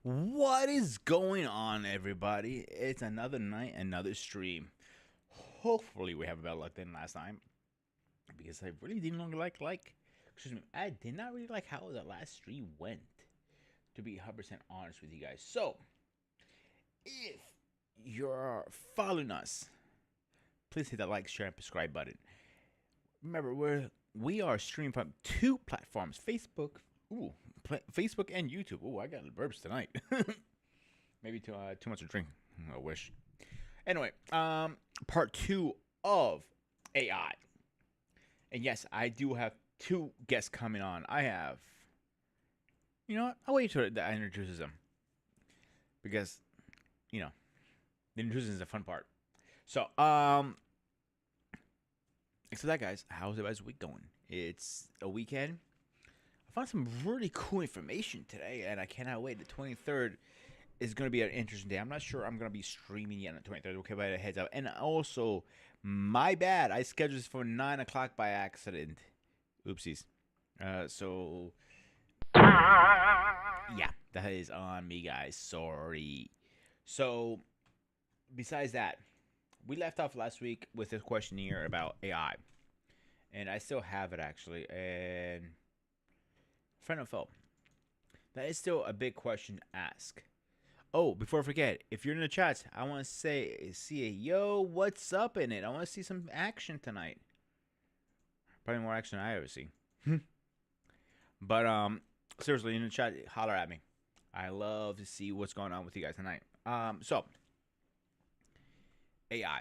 What is going on, everybody? It's another night, another stream. Hopefully, we have a better luck than last time because I really didn't excuse me, I did not really like how the last stream went. To be 100% honest with you guys, so if you're following us, please hit that like, share, and subscribe button. Remember, we are streaming from two platforms: Facebook and YouTube. Ooh, I got burps tonight. Maybe too much to drink. I wish. Anyway, part two of AI, and yes, I do have two guests coming on. I have, you know what? I'll wait till I introduces them because, you know, the introducing is the fun part. So, so that guys, how's everybody's week going? It's a weekend. I found some really cool information today, and I cannot wait. The 23rd is going to be an interesting day. I'm not sure I'm going to be streaming yet on the 23rd. Okay, by the heads up. And also, my bad. I scheduled this for 9 o'clock by accident. Oopsies. So, yeah, that is on me, guys. Sorry. So, besides that, we left off last week with a questionnaire about AI. And I still have it, actually. And friend of foe. That is still a big question to ask. Oh, before I forget, if you're in the chat, I want to see a yo, what's up in it? I want to see some action tonight. Probably more action than I ever see. But seriously, in the chat, holler at me. I love to see what's going on with you guys tonight. So AI,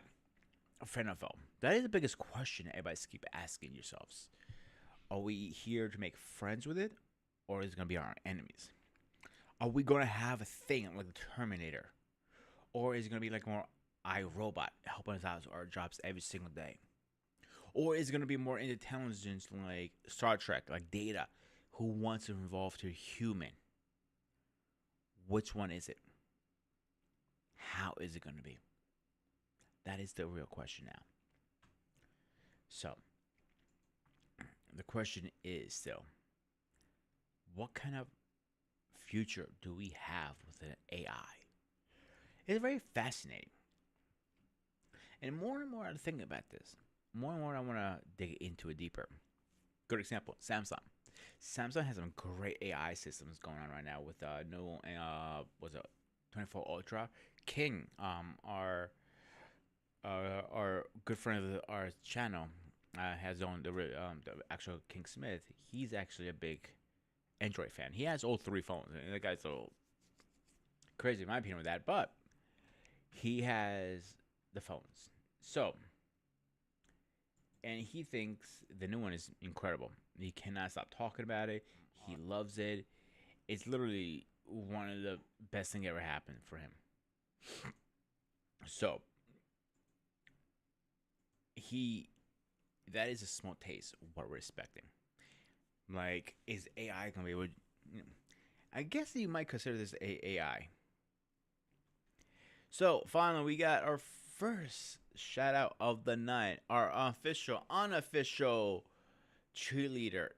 a friend of foe. That is the biggest question everybody's keep asking yourselves. Are we here to make friends with it, or is it gonna be our enemies? Are we gonna have a thing like the Terminator, or is it gonna be like more iRobot helping us out with our jobs every single day, or is it gonna be more intelligence like Star Trek, like Data, who wants to evolve to a human? Which one is it? How is it gonna be? That is the real question now. So the question is still, what kind of future do we have with an AI? It's very fascinating. And more I think about this, more and more I want to dig into it deeper. Good example, Samsung. Samsung has some great AI systems going on right now with new was it 24 Ultra King, our good friend of our channel, has on the actual King Smith. He's actually a big Android fan. He has all three phones, and the guy's a little crazy in my opinion with that, but he has the phones. So, and he thinks the new one is incredible. He cannot stop talking about it. He loves it. It's literally one of the best thing ever happened for him. So, that is a small taste of what we're expecting. Like, is AI gonna be able? I guess you might consider this AI. So finally, we got our first shout out of the night. Our unofficial cheerleader,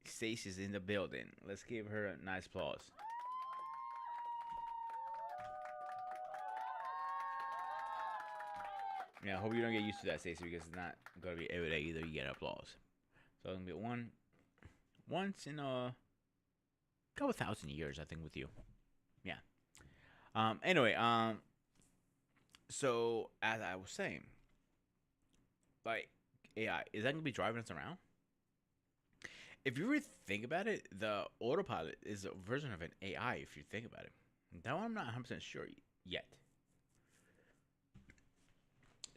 Stacy's in the building. Let's give her a nice applause. Yeah, I hope you don't get used to that, Stacy, because it's not gonna be every day either. You get applause. So it's gonna be once in a couple thousand years, I think, with you. Yeah. Anyway. So as I was saying, like AI, is that gonna be driving us around? If you really think about it, the autopilot is a version of an AI. If you think about it, that one I'm not 100% sure yet.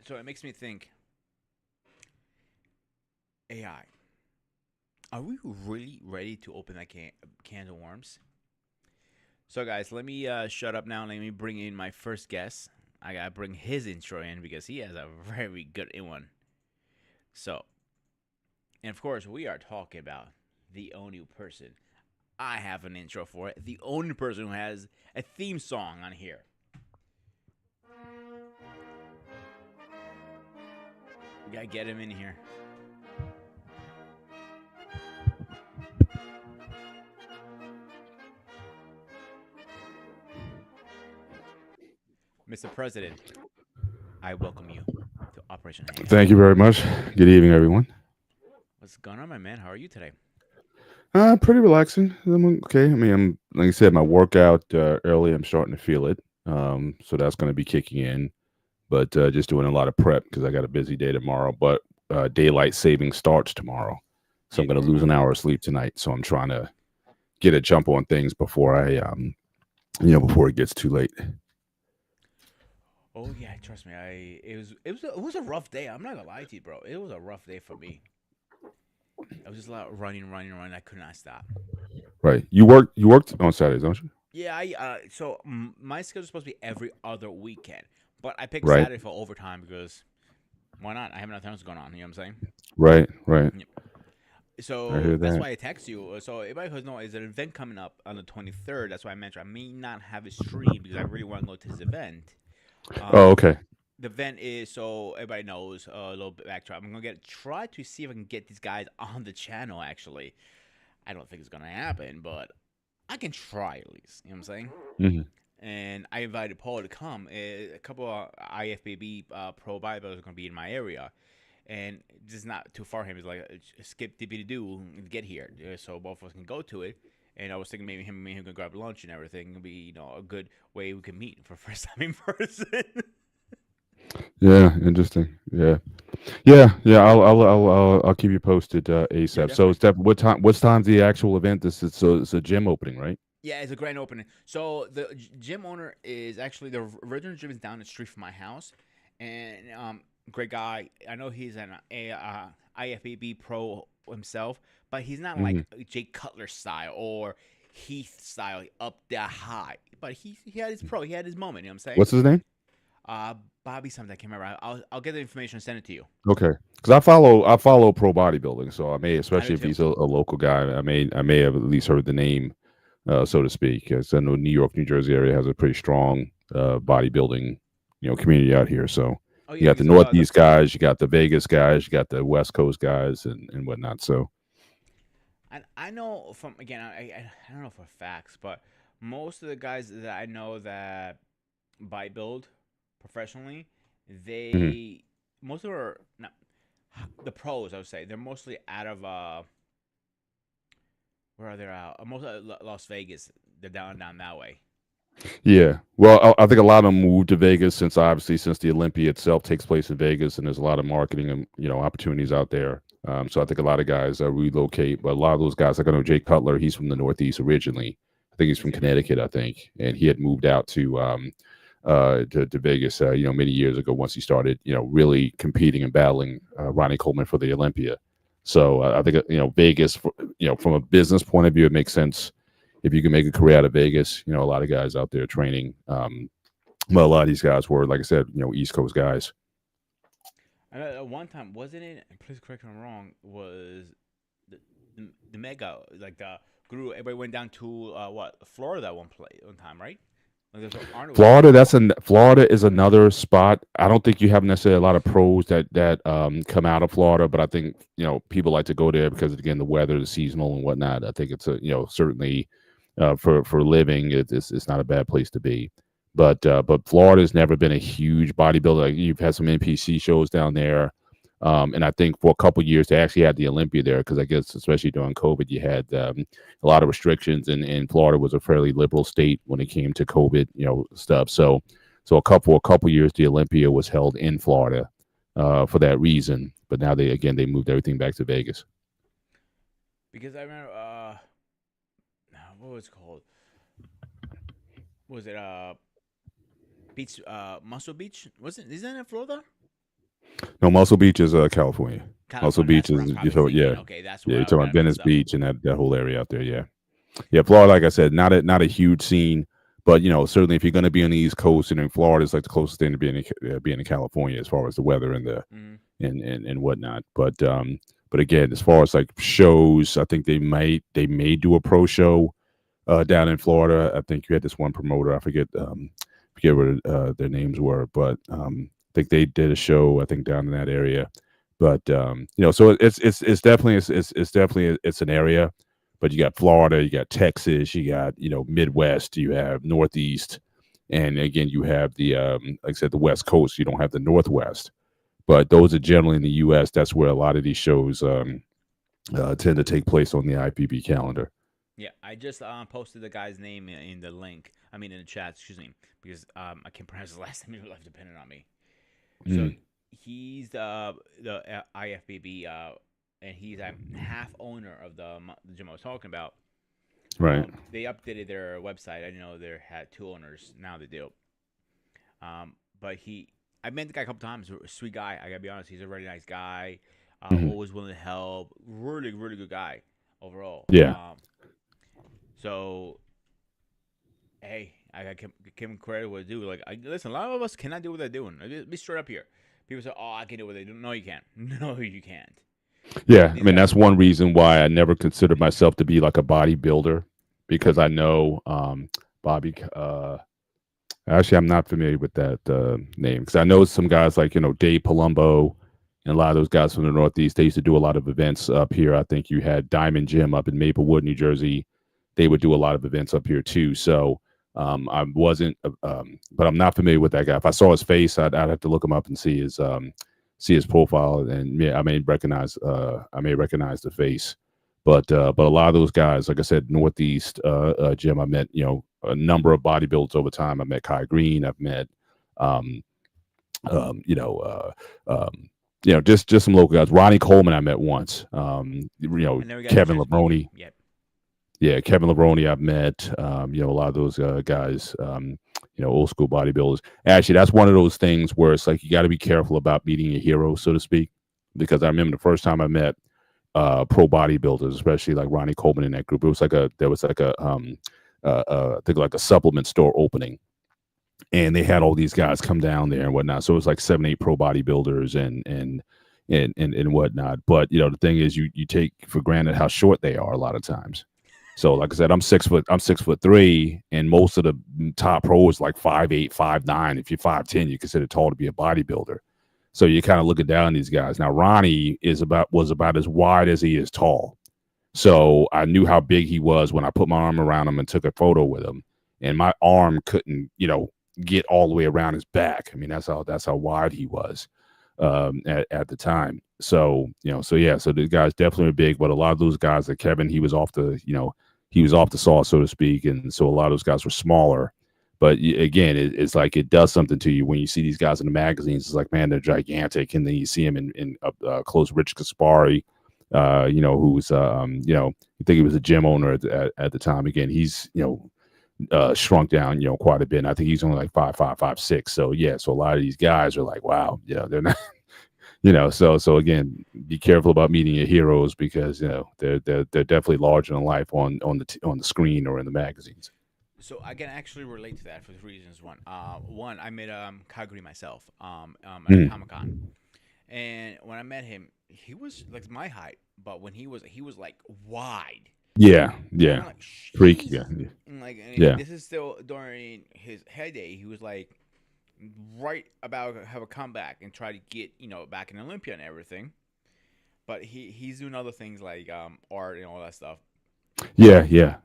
So it makes me think, AI. Are we really ready to open that can of worms? So guys, let me shut up now. Let me bring in my first guest. I gotta bring his intro in because he has a very good one. So, and of course, we are talking about the only person. I have an intro for it. The only person who has a theme song on here. We gotta get him in here. Mr. President, I welcome you to Operation Hangout. Thank you very much. Good evening, everyone. What's going on, my man? How are you today? Pretty relaxing. I'm okay. I mean, I'm like I said, my workout early. I'm starting to feel it. So that's going to be kicking in. But just doing a lot of prep because I got a busy day tomorrow. But daylight saving starts tomorrow, so Yeah. I'm going to lose an hour of sleep tonight. So I'm trying to get a jump on things before before it gets too late. Oh yeah, trust me. It was a rough day. I'm not gonna lie to you, bro. It was a rough day for me. I was just a lot running, running, running. I could not stop. Right. You worked on Saturdays, don't you? Yeah, my schedule's supposed to be every other weekend, but I picked Right. Saturday for overtime because why not? I have nothing else going on. You know what I'm saying? Right. Right. Yep. I So hear that's that. why I text you. So everybody who knows, there's an event coming up on the 23rd. That's why I mentioned I may not have a stream because I really want to go to this event. Oh, Um, okay. the event is so everybody knows a little bit backdrop. I'm gonna try to see if I can get these guys on the channel. Actually, I don't think it's gonna happen, but I can try at least. You know what I'm saying? Hmm. And I invited Paul to come. A couple of IFBB pro bodybuilders are gonna be in my area, and just not too far. Him is like skip dippy do and get here, so both of us can go to it. And I was thinking maybe him and me can grab lunch and everything. It'd be a good way we can meet for first time in person. Yeah. Interesting. Yeah. Yeah, yeah. I'll keep you posted Yeah, ASAP. So definitely. it's what time? What's time's the actual event? This is so it's a gym opening, right? Yeah, it's a grand opening. So the gym owner is actually the original gym is down the street from my house, and great guy. I know he's an IFBB pro himself, but he's not Hmm. like Jake Cutler style or Heath style up that high. But he had his pro. He had his moment. You know what I'm saying? What's his name? Uh, Bobby something I can't remember. I'll get the information and send it to you. Okay, because I follow pro bodybuilding, so I may, I do especially if too. he's a local guy, I may have at least heard the name, so to speak. 'Cause I know New York, New Jersey area has a pretty strong bodybuilding, community out here. So Oh you yeah, got the because Northeast guys, you got the Vegas guys, you got the West Coast guys, and whatnot. So I know from again I don't know for facts, but most of the guys that I know that buy build professionally, mhm. they most of them are not the pros. I would say they're mostly out of where are they out? Most of Las Vegas. They're down that way. Yeah. Well, I think a lot of them moved to Vegas since the Olympia itself takes place in Vegas, and there's a lot of marketing and opportunities out there. So I think a lot of guys relocate, but a lot of those guys, like I know Jake Cutler, he's from the Northeast originally. I think he's Is from he? Connecticut, I think, and he had moved out to Vegas, many years ago once he started, really competing and battling Ronnie Coleman for the Olympia. So I think Vegas, from a business point of view, it makes sense if you can make a career out of Vegas. A lot of guys out there training. Well, a lot of these guys were, like I said, East Coast guys. I know at one time wasn't it? And please correct me if I'm wrong. Was the mega like the guru? Everybody went down to what Florida one time, right? Like there's Arnold was Florida, there. Florida is another spot. I don't think you have necessarily a lot of pros that come out of Florida, but I think people like to go there because again the weather, the seasonal and whatnot. I think it's a certainly for living, it's not a bad place to be. But Florida's never been a huge bodybuilder. Like, you've had some NPC shows down there, and I think for a couple of years they actually had the Olympia there because I guess especially during COVID you had a lot of restrictions, and Florida was a fairly liberal state when it came to COVID, stuff. So a couple years the Olympia was held in Florida for that reason, but now they moved everything back to Vegas. Because I remember what was it called? Was it beach Muscle Beach? Wasn't isn't that in Florida? No, Muscle Beach is California. Muscle California. Beach That's what I was is probably so yeah, thinking. Okay, that's yeah. where You're I talking got about it Venice mixed up. Beach and that whole area out there. Yeah, yeah. Florida, like I said, not a huge scene, but certainly if you're going to be on the East Coast and in Florida, it's like the closest thing to being in California as far as the weather and the Mm-hmm. and whatnot. But again, as far as like shows, I think they may do a pro show down in Florida. I think you had this one promoter. I forget what their names were, but I think they did a show. I think down in that area. But so it's definitely it's definitely it's an area. But you got Florida, you got Texas, you got Midwest, you have Northeast. And again, you have the like I said, the West Coast. You don't have the Northwest, but those are generally in the U.S. That's where a lot of these shows tend to take place on the IPB calendar. Yeah, I just posted the guy's name in the link. I mean, in the chat, excuse me, because I can't pronounce his last name. He left dependent on me. So Mm, he's the IFBB, and he's a half owner of the gym I was talking about. right. They updated their website. I didn't know they had two owners. Now they do. But I met the guy a couple times. A sweet guy. I gotta be honest. He's a really nice guy. Hmm. Always willing to help. Really, really good guy overall. Yeah. So hey, I got give him credit what they do. Like, listen, a lot of us cannot do what they're doing. Be straight up here. People say, "Oh, I can do what they do." No, you can't. No, you can't. Yeah, I These mean guys. that's one reason why I never considered myself to be like a bodybuilder because I know Bobby. Actually, I'm not familiar with that name because I know some guys like Dave Palumbo and a lot of those guys from the Northeast. They used to do a lot of events up here. I think you had Diamond Gym up in Maplewood, New Jersey. They would do a lot of events up here too. So I wasn't, but I'm not familiar with that guy. If I saw his face, I'd have to look him up and see his profile, and yeah, I may recognize the face. But a lot of those guys, like I said, Northeast Gym, I met a number of bodybuilders over time. I met Kai Green. I've met um, um, you know just some local guys. Ronnie Coleman I met once. I never got the Kevin chance to meet him Lebroni. yet. Yeah, Kevin Lebroni I've met. A lot of those guys. Old school bodybuilders. Actually, that's one of those things where it's like you got to be careful about meeting your hero, so to speak. Because I remember the first time I met pro bodybuilders, especially like Ronnie Coleman in that group. There was like a I think like a supplement store opening, and they had all these guys come down there and whatnot. So it was like 7, 8 pro bodybuilders and whatnot. But the thing is, you take for granted how short they are a lot of times. So like I said, I'm 6'3", and most of the top pros like 5'8", 5'9". If you're 5'10", you're considered tall to be a bodybuilder. So you're kind of looking down on these guys. Now Ronnie was about as wide as he is tall. So I knew how big he was when I put my arm around him and took a photo with him. And my arm couldn't, get all the way around his back. I mean, that's how wide he was at the time. So, so yeah, so the guys definitely were big, but a lot of those guys like Kevin, he was off the sauce, so to speak. And so a lot of those guys were smaller. But again, it's like it does something to you when you see these guys in the magazines. It's like, man, they're gigantic. And then you see them in close. Rich Kaspari, who's, you think he was a gym owner at the time. Again, he's, shrunk down, quite a bit. And I think he's only like 5'5", 5'6". So yeah, so a lot of these guys are like, wow, they're not, so again, be careful about meeting your heroes because they're definitely larger than life on the screen or in the magazines. So I can actually relate to that for three reasons. One, I met Kaguri myself at a Mm. Comic Con, and when I met him, he was like my height, but when he was like wide. Yeah, And I'm yeah, like, freak, yeah, Jesus. And like, and yeah, this is still during his heyday. He was like right about to have a comeback and try to get back in Olympia and everything. But he's doing other things like art and all that stuff. yeah, yeah.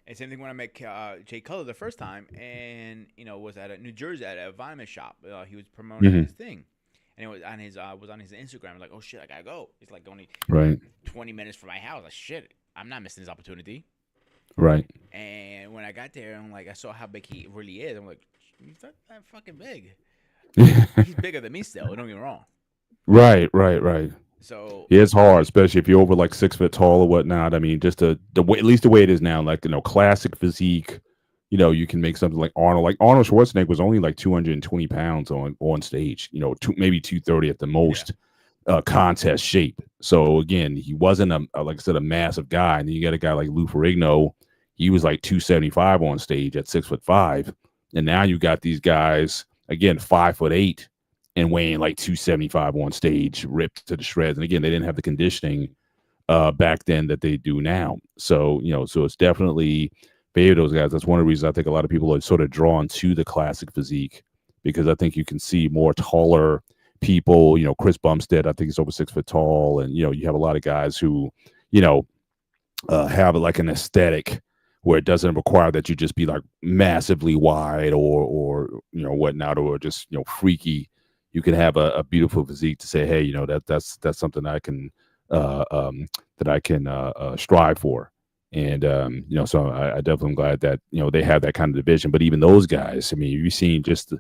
And same thing when I met Jay Cutler the first time, and was at a New Jersey at a vitamin shop. He was promoting Hmm. his thing, and it was on his Instagram. Like, oh shit, I gotta go. It's like only Right, 20 minutes from my house. Like shit, I'm not missing this opportunity. right, And when I got there, I'm like, I saw how big he really is. I'm like, he's not that fucking big. He's bigger than me still. Don't get me wrong. right, right, right. So Yeah, it's hard, especially if you're over like 6 foot tall or whatnot. I mean, just the way, at least the way it is now, like classic physique. You can make something like Arnold. Like Arnold Schwarzenegger was only like 220 pounds on stage. Maybe 230 at the yeah, most. Contest shape. So again, he wasn't like I said, a massive guy. And then you got a guy like Lou Ferrigno. He was like 275 on stage at 6'5". And now you got these guys again 5'8" and weighing like 275 on stage, ripped to the shreds. And again, they didn't have the conditioning back then that they do now. So so it's definitely favor those guys. That's one of the reasons I think a lot of people are sort of drawn to the classic physique because I think you can see more taller people. Chris Bumstead, I think he's over 6 foot tall, and you have a lot of guys who, you know, have like an aesthetic where it doesn't require that you just be like massively wide or whatnot, or just freaky. You can have a beautiful physique to say, hey, that's something uh, um, I can strive for. And so I definitely am glad that they have that kind of division. But even those guys, I mean, you've seen just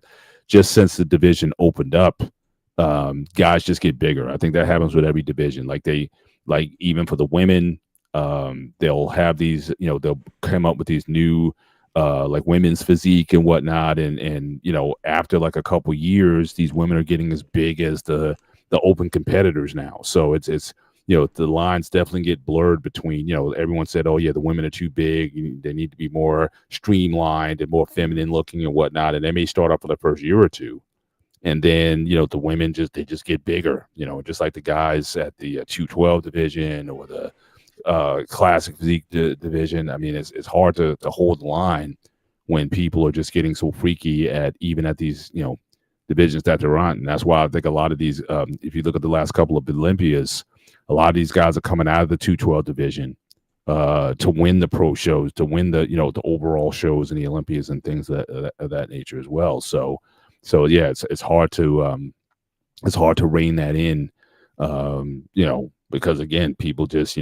since the division opened up, guys just get bigger. I think that happens with every division. Like even for the women, they'll have these, they'll come up with these new like women's physique and whatnot, and after like a couple years, these women are getting as big as the open competitors now. So it's the lines definitely get blurred between, everyone said, oh yeah, the women are too big, they need to be more streamlined and more feminine looking and whatnot, and they may start off for the first year or two, and then the women just get bigger, just like the guys at the 212 division or the classic physique division. I mean, it's hard to hold the line when people are just getting so freaky at even at these divisions that they're on. And that's why I think a lot of these, if you look at the last couple of Olympias, a lot of these guys are coming out of the 212 division to win the pro shows, to win the overall shows in the Olympias and things of that nature as well. So yeah, it's hard to rein that in, because again, people just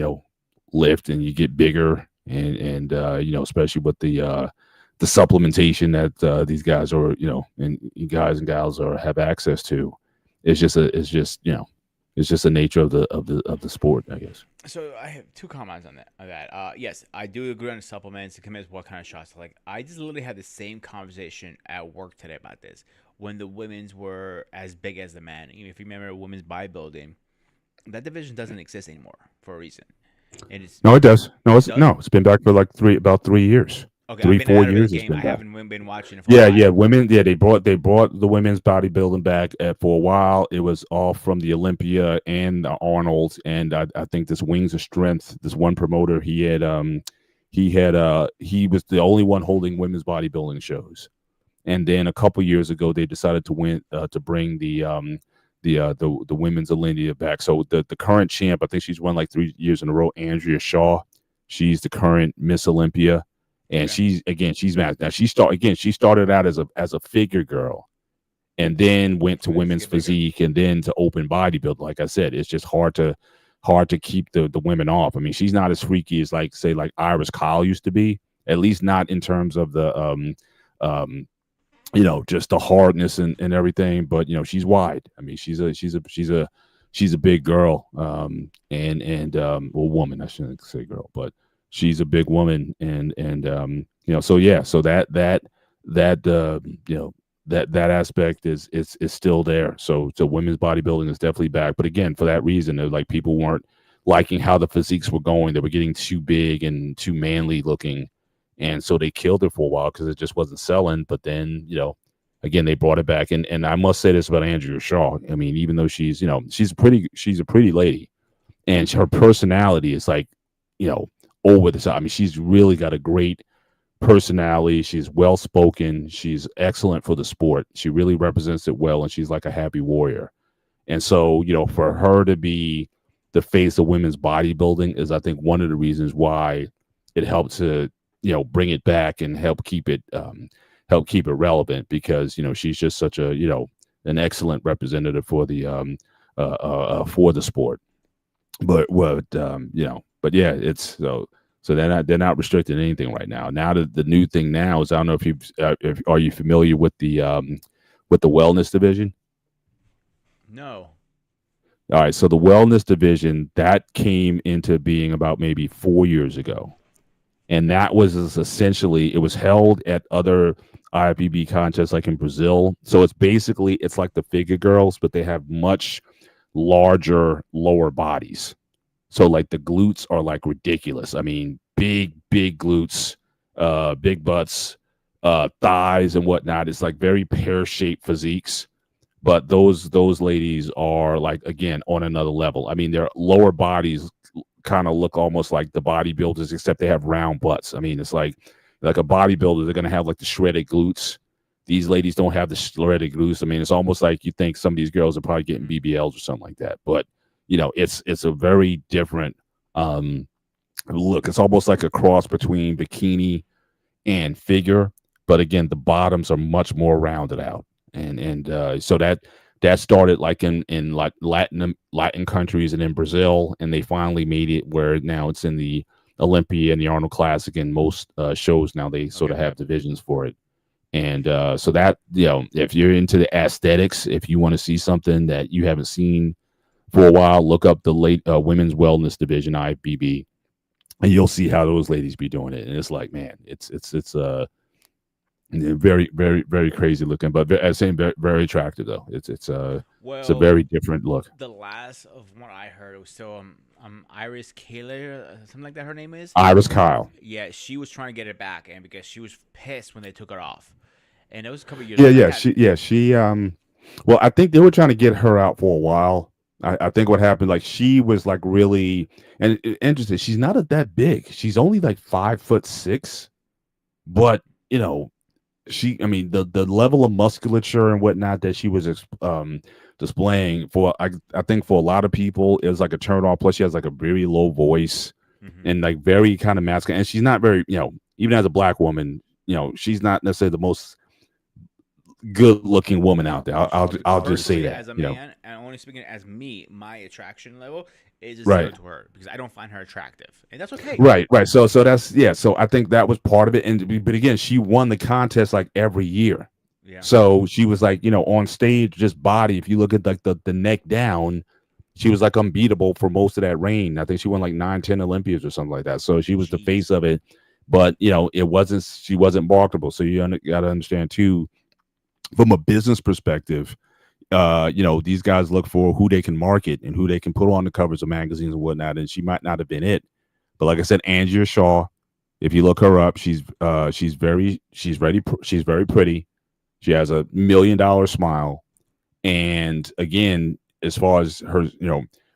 lift and you get bigger, and especially with the supplementation that these guys are and guys and gals are have access to. It's just the nature of the sport, I guess. So I have two comments on that. Yes, I do agree on the supplements. It commits what kind of shots. Like I just literally had the same conversation at work today about this when the women's were as big as the men. If you remember women's bodybuilding, that division doesn't exist anymore for a reason. And No, it does. No, it does. it's been back for like about 3 years. Okay, I've Three, been four out of the years it's game. been I back. haven't been watching it for a Yeah, while. yeah, women. Yeah, they brought the women's bodybuilding back for a while. It was all from the Olympia and the Arnold, and I think this Wings of Strength, this one promoter, he was the only one holding women's bodybuilding shows. And then a couple years ago, they decided to bring the women's Olympia back. So the current champ, I think she's won like 3 years in a row. Andrea Shaw, she's the current Miss Olympia, and Okay. she's mad now. She started out as a figure girl, and then went to Okay, just women's get bigger. physique, and then to open bodybuilding. Like I said, it's just hard to keep the women off. I mean, she's not as freaky as like say like Iris Kyle used to be. At least not in terms of the um just the hardness and everything. But she's wide. I mean, she's a big girl, well, woman. I shouldn't say girl, but she's a big woman, and so yeah, so that that aspect is still there. So women's bodybuilding is definitely back, but again, for that reason, like people weren't liking how the physiques were going. They were getting too big and too manly looking, and so they killed it for a while because it just wasn't selling. But then again, they brought it back, and I must say this about Andrea Shaw. I mean, even though she's a pretty lady, and her personality is like you know over the top. I mean, she's really got a great personality. She's well spoken. She's excellent for the sport. She really represents it well, and she's like a happy warrior. And so, for her to be the face of women's bodybuilding is, I think, one of the reasons why it helped to, bring it back and help keep it relevant, because she's just such a an excellent representative for the sport. But yeah, it's so they're not restricting anything right now. Now the new thing now is, I don't know if are you familiar with the wellness division? No. All right, so the wellness division that came into being about maybe 4 years ago, and that was essentially, it was held at other IFBB contests like in Brazil. So it's like the figure girls, but they have much larger lower bodies. So like the glutes are like ridiculous. I mean, big glutes, big butts, thighs and whatnot. It's like very pear shaped physiques. But those ladies are like, again, on another level. I mean, their lower bodies kind of look almost like the bodybuilders, except they have round butts. I mean, it's like a bodybuilder, they're gonna have like the shredded glutes. These ladies don't have the shredded glutes. I mean, it's almost like you think some of these girls are probably getting BBLs or something like that. But it's a very different look, it's almost like a cross between bikini and figure, but again, the bottoms are much more rounded out, and so that started like in like Latin countries and in Brazil, and they finally made it where now it's in the Olympia and the Arnold Classic and most shows now they sort Okay. of have divisions for it. And so that, if you're into the aesthetics, if you want to see something that you haven't seen for a while, look up the late women's wellness division, IBB, and you'll see how those ladies be doing it. And it's like, man, it's very, very, very crazy looking, but at the same very, very attractive though. It's a Well, very different look. the last of what I heard was still Iris Kaler, something like that. Her name is. Iris Kyle. Yeah, she was trying to get it back, and because she was pissed when they took it off, and it was a couple years Yeah, ago. And I yeah, got she. Well, I think they were trying to get her out for a while. I think what happened, like she was like really, and interesting. She's not that big. She's only like 5'6", but I mean, the level of musculature and whatnot that she was displaying for, I think for a lot of people, it was like a turn off. Plus, she has like a very low voice hmm and like very kind of masculine. And she's not very, even as a black woman, she's not necessarily the most good looking woman out there. I'll just say personally, that, as a man, and only speaking as me, my attraction level is a zero right. to her because I don't find her attractive, and that's okay. Right. So that's, yeah. So I think that was part of it. And but again, she won the contest like every year. Yeah, So she was like, on stage, just body. If you look at like the neck down, she was like unbeatable for most of that reign. I think she won like 9, 10 Olympias or something like that. So she was the face jeez, of it. But she wasn't marketable. So you got to understand too, from a business perspective, these guys look for who they can market and who they can put on the covers of magazines and whatnot. And she might not have been it. But like I said, Andrea Shaw, if you look her up, she's very pretty. She has $1 million smile. And again, as far as her,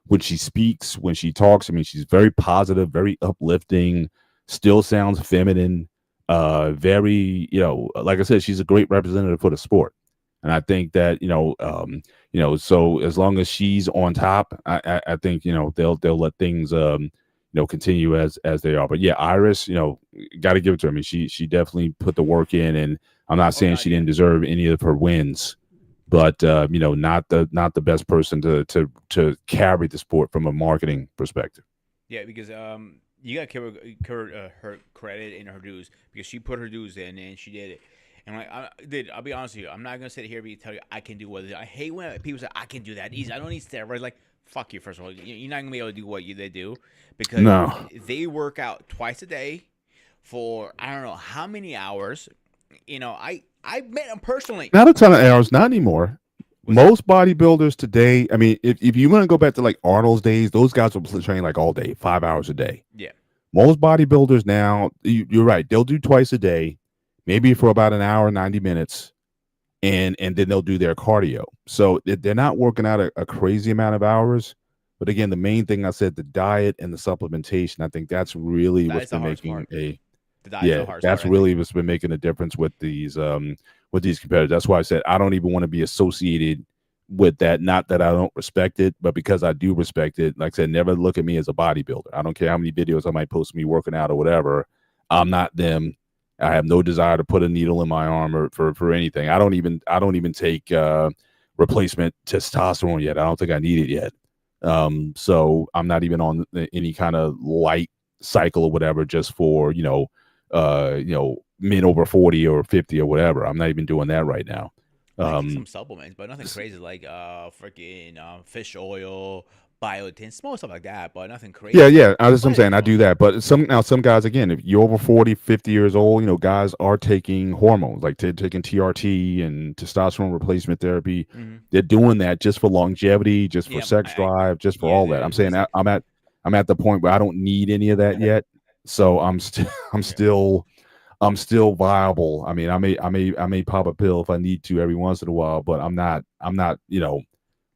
when she speaks, when she talks, I mean, she's very positive, very uplifting, still sounds feminine. Very, like I said, she's a great representative for the sport. And I think that, so as long as she's on top, I think, they'll let things continue as they are. But yeah, Iris, got to give it to her. I mean, she definitely put the work in, and I'm not oh saying god, she yeah, didn't deserve any of her wins, but not the best person to carry the sport from a marketing perspective. yeah, because you gotta give her credit in her dues because she put her dues in and she did it. And like, I'll be honest with you, I'm not gonna sit here and tell you I can do what I hate when people say I can do that easy. I don't need steroids. Like, fuck you. First of all, you're not gonna be able to do what they do because No, they work out twice a day for I don't know how many hours. I met them personally. not a ton of hours, not anymore. What's that? Most bodybuilders today, I mean, if you want to go back to like Arnold's days, those guys will train like all day, 5 hours a day. Yeah, Most bodybuilders now, you're right, they'll do twice a day, maybe for about an hour, 90 minutes, and then they'll do their cardio. So they're not working out a crazy amount of hours. But again, the main thing I said, the diet and the supplementation, I think that's really that what's is the been hardest making part. a The diet's the yeah, hardest part. that's I think. really what's been making a difference with these competitors. That's why I said I don't even want to be associated with that. Not that I don't respect it, but because I do respect it. Like I said, never look at me as a bodybuilder. I don't care how many videos I might post of me working out or whatever. I'm not them. I have no desire to put a needle in my arm or for anything. I don't even take replacement testosterone yet. I don't think I need it yet. So I'm not even on any kind of light cycle or whatever, just for men over 40 or 50 or whatever. I'm not even doing that right now. I might take some Um, supplements, but nothing crazy like freaking fish oil, biotin, small stuff like that, but nothing yeah, crazy. yeah. I just I'm But saying I do that, but some guys, again, if you're over 40, 50 years old, guys are taking hormones like taking TRT and testosterone replacement therapy. mhm. They're doing that just for longevity, just for Yeah, sex drive, just for yeah, all that. I'm saying it's like I'm at the point where I don't need any of that yet. So I'm yeah, still I'm still viable. I mean, I may pop a pill if I need to every once in a while, but I'm not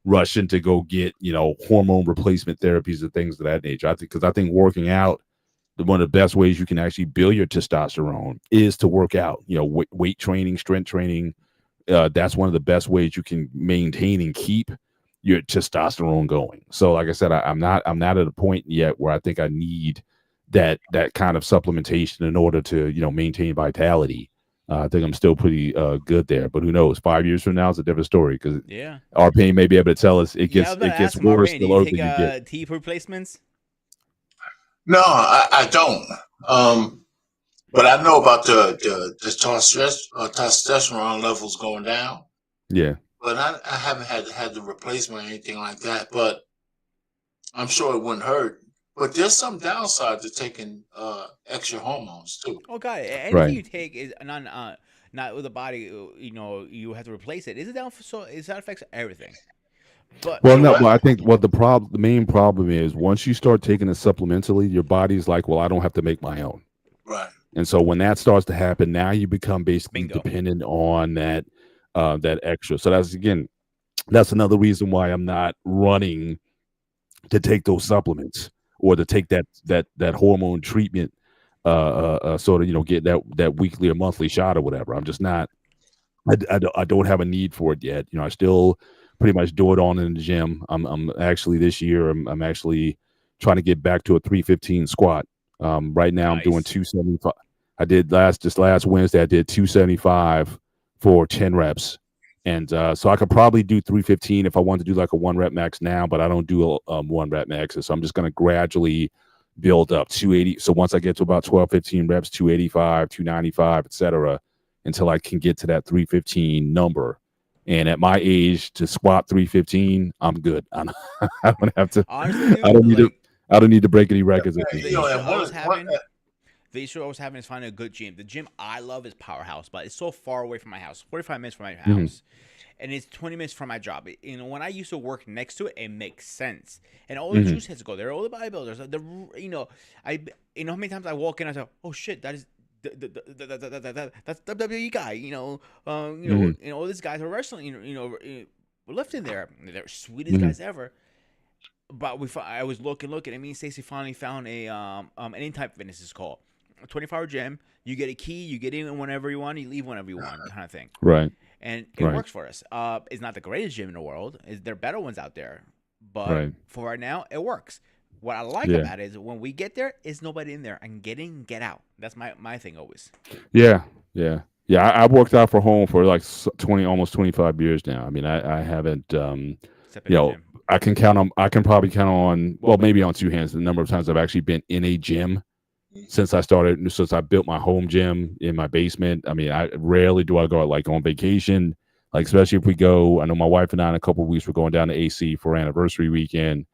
rushing to go get hormone replacement therapies and things of that nature. I think because I think working out, one of the best ways you can actually build your testosterone is to work out. Weight training, strength training. That's one of the best ways you can maintain and keep your testosterone going. So, like I said, I'm not at a point yet where I think I need that kind of supplementation in order to maintain vitality. I think I'm still pretty good there, but who knows? 5 years from now is a different story because Yeah. our pain may be able to tell us it Yeah, I gets was about to ask him, worse Marvin, do the you older take you get. teeth replacements? No, I don't. But I know about the testosterone levels going down. Yeah. But I haven't had the replacement or anything like that. But I'm sure it wouldn't hurt. But there's some downside to taking extra hormones too. Oh God, anything Right. you take is not with the body. You have to replace it. Is it down for so? It affects everything. But Well, Yeah, no, what? well, I think what the main problem is once you start taking it supplementally, your body's like, well, I don't have to make my own. Right. And so when that starts to happen, now you become basically bingo. dependent on that extra. So that's another reason why I'm not running to take those supplements or to take that hormone treatment, sort of get that weekly or monthly shot or whatever. I'm just not. I don't have a need for it yet. I still pretty much do it on in the gym. I'm actually this year. I'm actually trying to get back to a 315 squat. Right now I'm doing Nice. 275. I did last Wednesday. I did 275 for 10 reps, and so I could probably do 315 if I wanted to do like a 1 rep max now, but I don't do 1 rep maxes. So I'm just going to gradually build up 280. So once I get to about 12, 15 reps, 285, 295, etc., until I can get to that 315 number. And at my age, to squat 315, I'm good. I don't have to. Honestly, I dude, don't need to. like I don't need to break any records at this the point. issue And I was one having, the issue I was having is finding a good gym. The gym I love is Powerhouse, but it's so far away from my house, 45 minutes from my Mhm. house, and it's 20 minutes from my job. When I used to work next to it, it makes sense. And all the Mhm. juice heads go there, all the bodybuilders. I how many times I walk in, I say, oh shit, that is. That's WWE guy, Mhm. all these guys are wrestling, lifting there. They're sweetest Mhm. guys ever. But I was looking, and me and Stacy finally found Anytime Fitness is called, a 24-hour gym. You get a key, you get in whenever you want, you leave whenever you want, kind of thing. Right. And it Right. works for us. It's not the greatest gym in the world. There are better ones out there, but Right. for right now, it works. What I like Yeah. about it is when we get there, is nobody in there. I can get in, get out. That's my thing always. Yeah. Yeah. Yeah. I've worked out for home for like 20, almost 25 years now. I mean, I haven't. Step in You the know, gym. I can count on. I can probably count on. Well, maybe on two hands the number of times I've actually been in a gym since I built my home gym in my basement. I mean, I rarely do I go out like on vacation, like especially if we go. I know my wife and I in a couple of weeks we're going down to AC for anniversary weekend,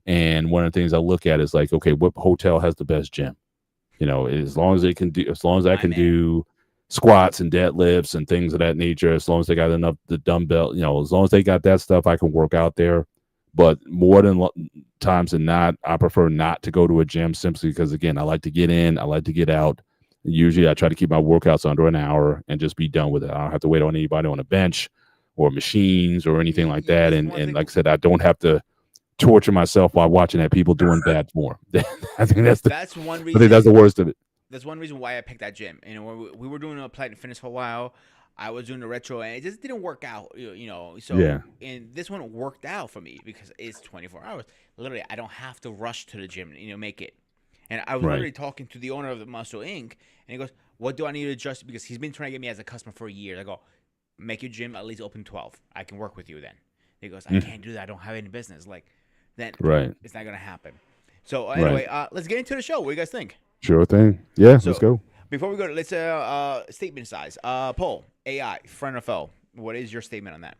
and one of the things I look at is like, okay, what hotel has the best gym? As long as as long as I My can man. do squats and deadlifts and things of that nature, as long as they got enough the dumbbell, as long as they got that stuff, I can work out there. But more than times than not, I prefer not to go to a gym simply because, again, I like to get in, I like to get out. Usually, I try to keep my workouts under an hour and just be done with it. I don't have to wait on anybody on a bench or machines or anything like that. This is And one and thing. like I said, I don't have to torture myself while watching at people doing bad form. I think That's one I think reason. that's the worst of it. That's one reason why I picked that gym. When we were doing a Platinum Fitness for a while, I was doing the retro, and it just didn't work out. So Yeah. and this one worked out for me because it's 24 hours. Literally, I don't have to rush to the gym. Make it. And I was Right. literally talking to the owner of the Muscle Inc. and he goes, "What do I need to adjust?" Because he's been trying to get me as a customer for a year. I go, "Make your gym at least open 12. I can work with you then." He goes, "I Mm. can't do that. I don't have any business." Then Right. it's not gonna happen. So Right. anyway, let's get into the show. What do you guys think? Sure thing. Yeah, let's So go. before we go, let's statement size. Poll AI friend or foe. What is your statement on that?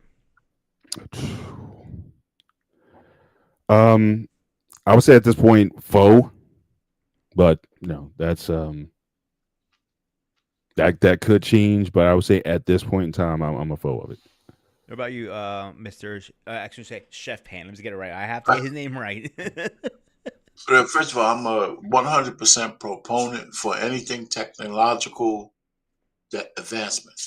Um, I would say at this point, foe, but that's that could change. But I would say at this point in time, I'm a foe of it. What about you, Mister? Actually, say Chef Pan. Let me get it right. I have to get his name right. First of all, I'm a 100% proponent for anything technological that advancement.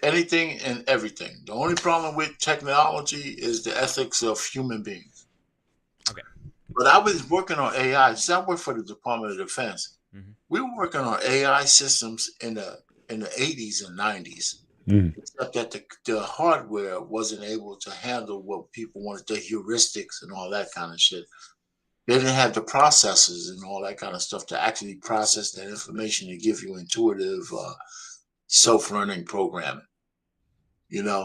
Anything and everything. The only problem with technology is the ethics of human beings. Okay. But I was working on AI. So I work for the Department of Defense. Mhm. We were working on AI systems in the 80s and 90s. Mm. Except that the hardware wasn't able to handle what people wanted, the heuristics and all that kind of shit. They didn't have the processors and all that kind of stuff to actually process that information and give you intuitive, self-learning programming.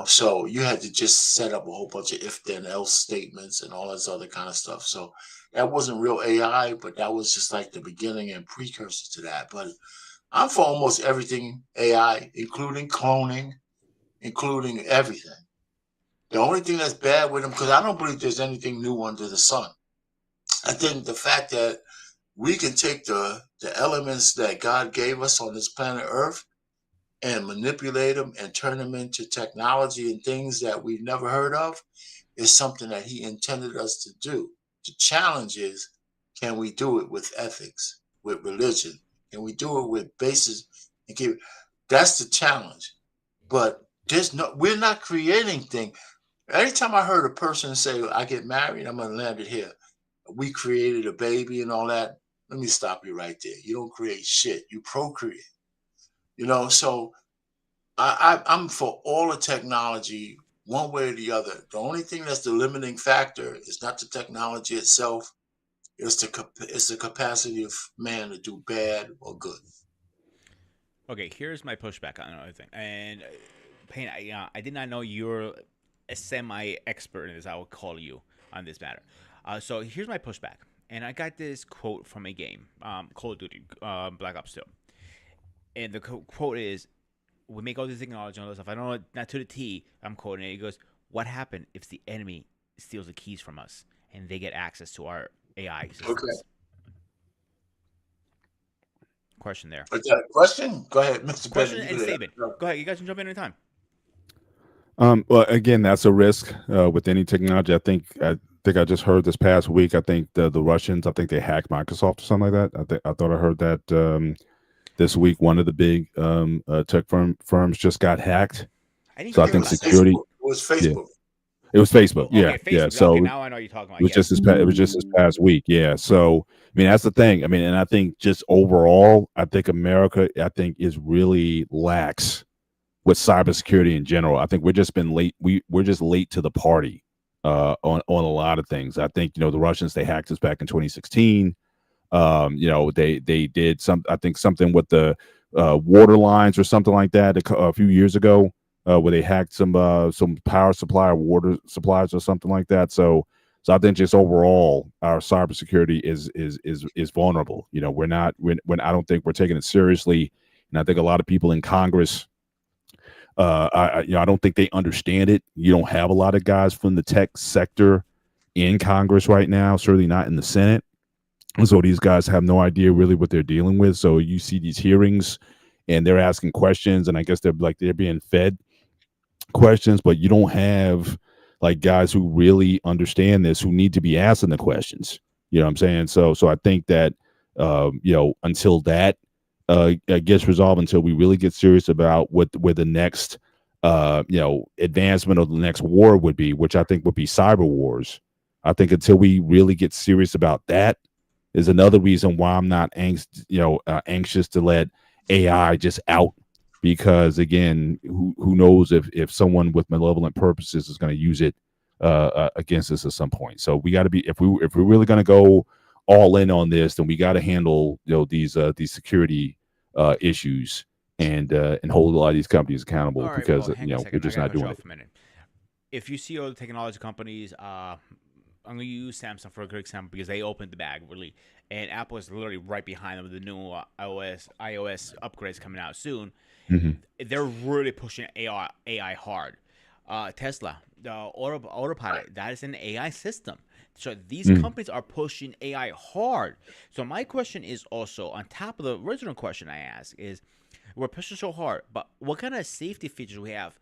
So you had to just set up a whole bunch of if then else statements and all this other kind of stuff. So that wasn't real AI, but that was just like the beginning and precursor to that. But I'm for almost everything AI, including cloning, including everything. The only thing that's bad with them, because I don't believe there's anything new under the sun. I think the fact that we can take the elements that God gave us on this planet Earth and manipulate them and turn them into technology and things that we've never heard of is something that he intended us to do. The challenge is, can we do it with ethics, with religion? Can we do it with basis and keep that's the challenge. But we're not creating things. Anytime I heard a person say, I get married, I'm gonna land it here. We created a baby and all that. Let me stop you right there. You don't create shit, you procreate. So I'm for all the technology, one way or the other. The only thing that's the limiting factor is not the technology itself. It's the capacity of man to do bad or good. Okay, here's my pushback on another thing. And Payne, I did not know you're a semi-expert in this. I would call you on this matter. So here's my pushback, and I got this quote from a game, Call of Duty, Black Ops 2, and the quote is, "We make all this technology and all this stuff. I don't know, not to the T. I'm quoting it. He goes, "What happened if the enemy steals the keys from us and they get access to our AI systems?" Okay. Question there. Is that a question? Go ahead, Mr. Question Bennett. and statement. Go ahead. You guys can jump in anytime. Well, again, that's a risk with any technology. I think I just heard this past week. I think the Russians, I think they hacked Microsoft or something like that. I thought I heard that this week one of the big tech firms just got hacked. I didn't So I hear think about security. It was Yeah, Facebook. it was Facebook. that. Yeah, Okay, yeah. Facebook. So Okay, now I know what you're talking about. it was Yes. it was just this past week. Yeah. So I mean, that's the thing. I mean, and I think just overall, I think America, I think, is really lax with cybersecurity in general. I think we're just been late. We're just late to the party on a lot of things. I think the Russians, they hacked us back in 2016. They did I think something with the water lines or something like that a few years ago, where they hacked some power supply or water supplies or something like that. So I think just overall our cybersecurity is vulnerable. We're not. I don't think we're taking it seriously, and I think a lot of people in Congress. I don't think they understand it. You don't have a lot of guys from the tech sector in Congress right now. Certainly not in the Senate. So these guys have no idea really what they're dealing with. So you see these hearings, and they're asking questions, and I guess they're being fed questions, but you don't have like guys who really understand this, who need to be asking the questions. You know what I'm saying? So I think that until that gets resolved, until we really get serious about where the next advancement of the next war would be, which I think would be cyber wars. I think until we really get serious about that is another reason why I'm not anxious to let AI just out, because again, who knows if someone with malevolent purposes is going to use it against us at some point. So we got to be, if we're really going to go all in on this, then we got to handle these security issues and hold a lot of these companies accountable, All right. because Well, hang a we're second. I just gotta not cut you doing off it. a minute. If you see all the technology companies, I'm gonna use Samsung for a good example because they opened the bag really, and Apple is literally right behind them with the new iOS upgrades coming out soon. Mm-hmm. They're really pushing AI hard. Tesla, the autopilot, that is an AI system. So these Mm-hmm. companies are pushing AI hard. So my question is also on top of the original question I asked is, we're pushing so hard, but what kind of safety features we have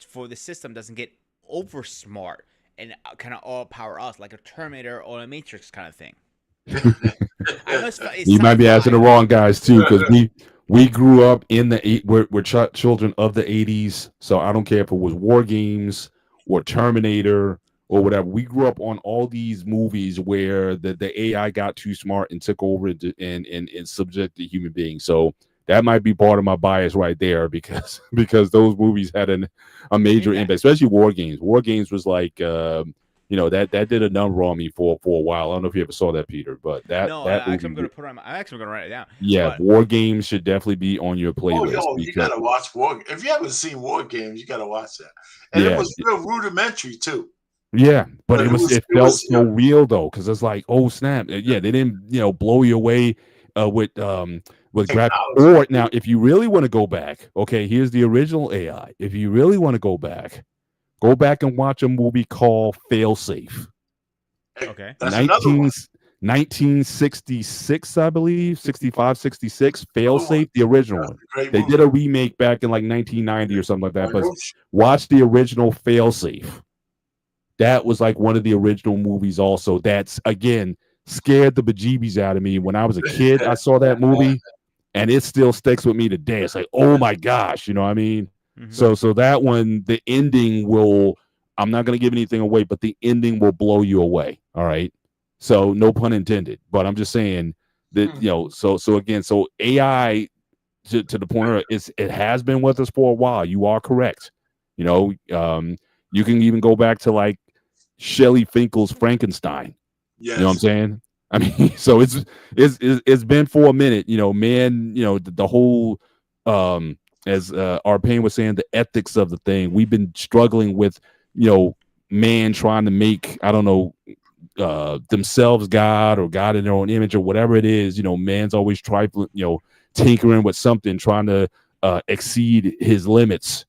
for the system doesn't get over smart and kind of all power us like a Terminator or a Matrix kind of thing? I know it's You might be asking the sci-fi. wrong guys too, because we grew up in we're children of the 80s. So I don't care if it was War Games or Terminator or whatever. We grew up on all these movies where the AI got too smart and took over and subjected human beings. So that might be part of my bias right there, because because those movies had a major impact, especially War Games. War Games was like that did a number on me for a while. I don't know if you ever saw that, Peter, but No, that I actually movie, I'm gonna put it on. I'm actually gonna write it down. yeah, But War Games should definitely be on your Oh, playlist yo, you because gotta watch War. If you haven't seen War Games, you gotta watch that. And it yeah, was real rudimentary too. yeah, but But it it felt was so real though, because it's like, oh snap, yeah, they didn't blow you away with graphic. technology. Or now, if you really want to go back, okay, here's the original AI. If you really want to go back and watch a movie called Failsafe. okay. That's another 19, one. 1966, I believe, 65, 66, Another one. Failsafe, the original That's one. a great They movie. did a remake back in like 1990 or something like that. But Revolution. watch the original Failsafe. That was like one of the original movies also. That's, again, scared the bejeebies out of me. When I was a kid, I saw that movie, and it still sticks with me today. It's like, oh my gosh, you know what I mean? Mm-hmm. So that one, the ending will, I'm not going to give anything away, but the ending will blow you away. All right. So no pun intended, but I'm just saying that, so again, so AI to the point where it has been with us for a while. You are correct. You know, you can even go back to like Shelley Finkel's Frankenstein. You know what I'm Yes. saying? I mean, so it's been for a minute, man, the whole as Arpane was saying, the ethics of the thing. We've been struggling with, man trying to make, I don't know, themselves God or God in their own image or whatever it is. Man's always trifling, tinkering with something, trying to exceed his limits.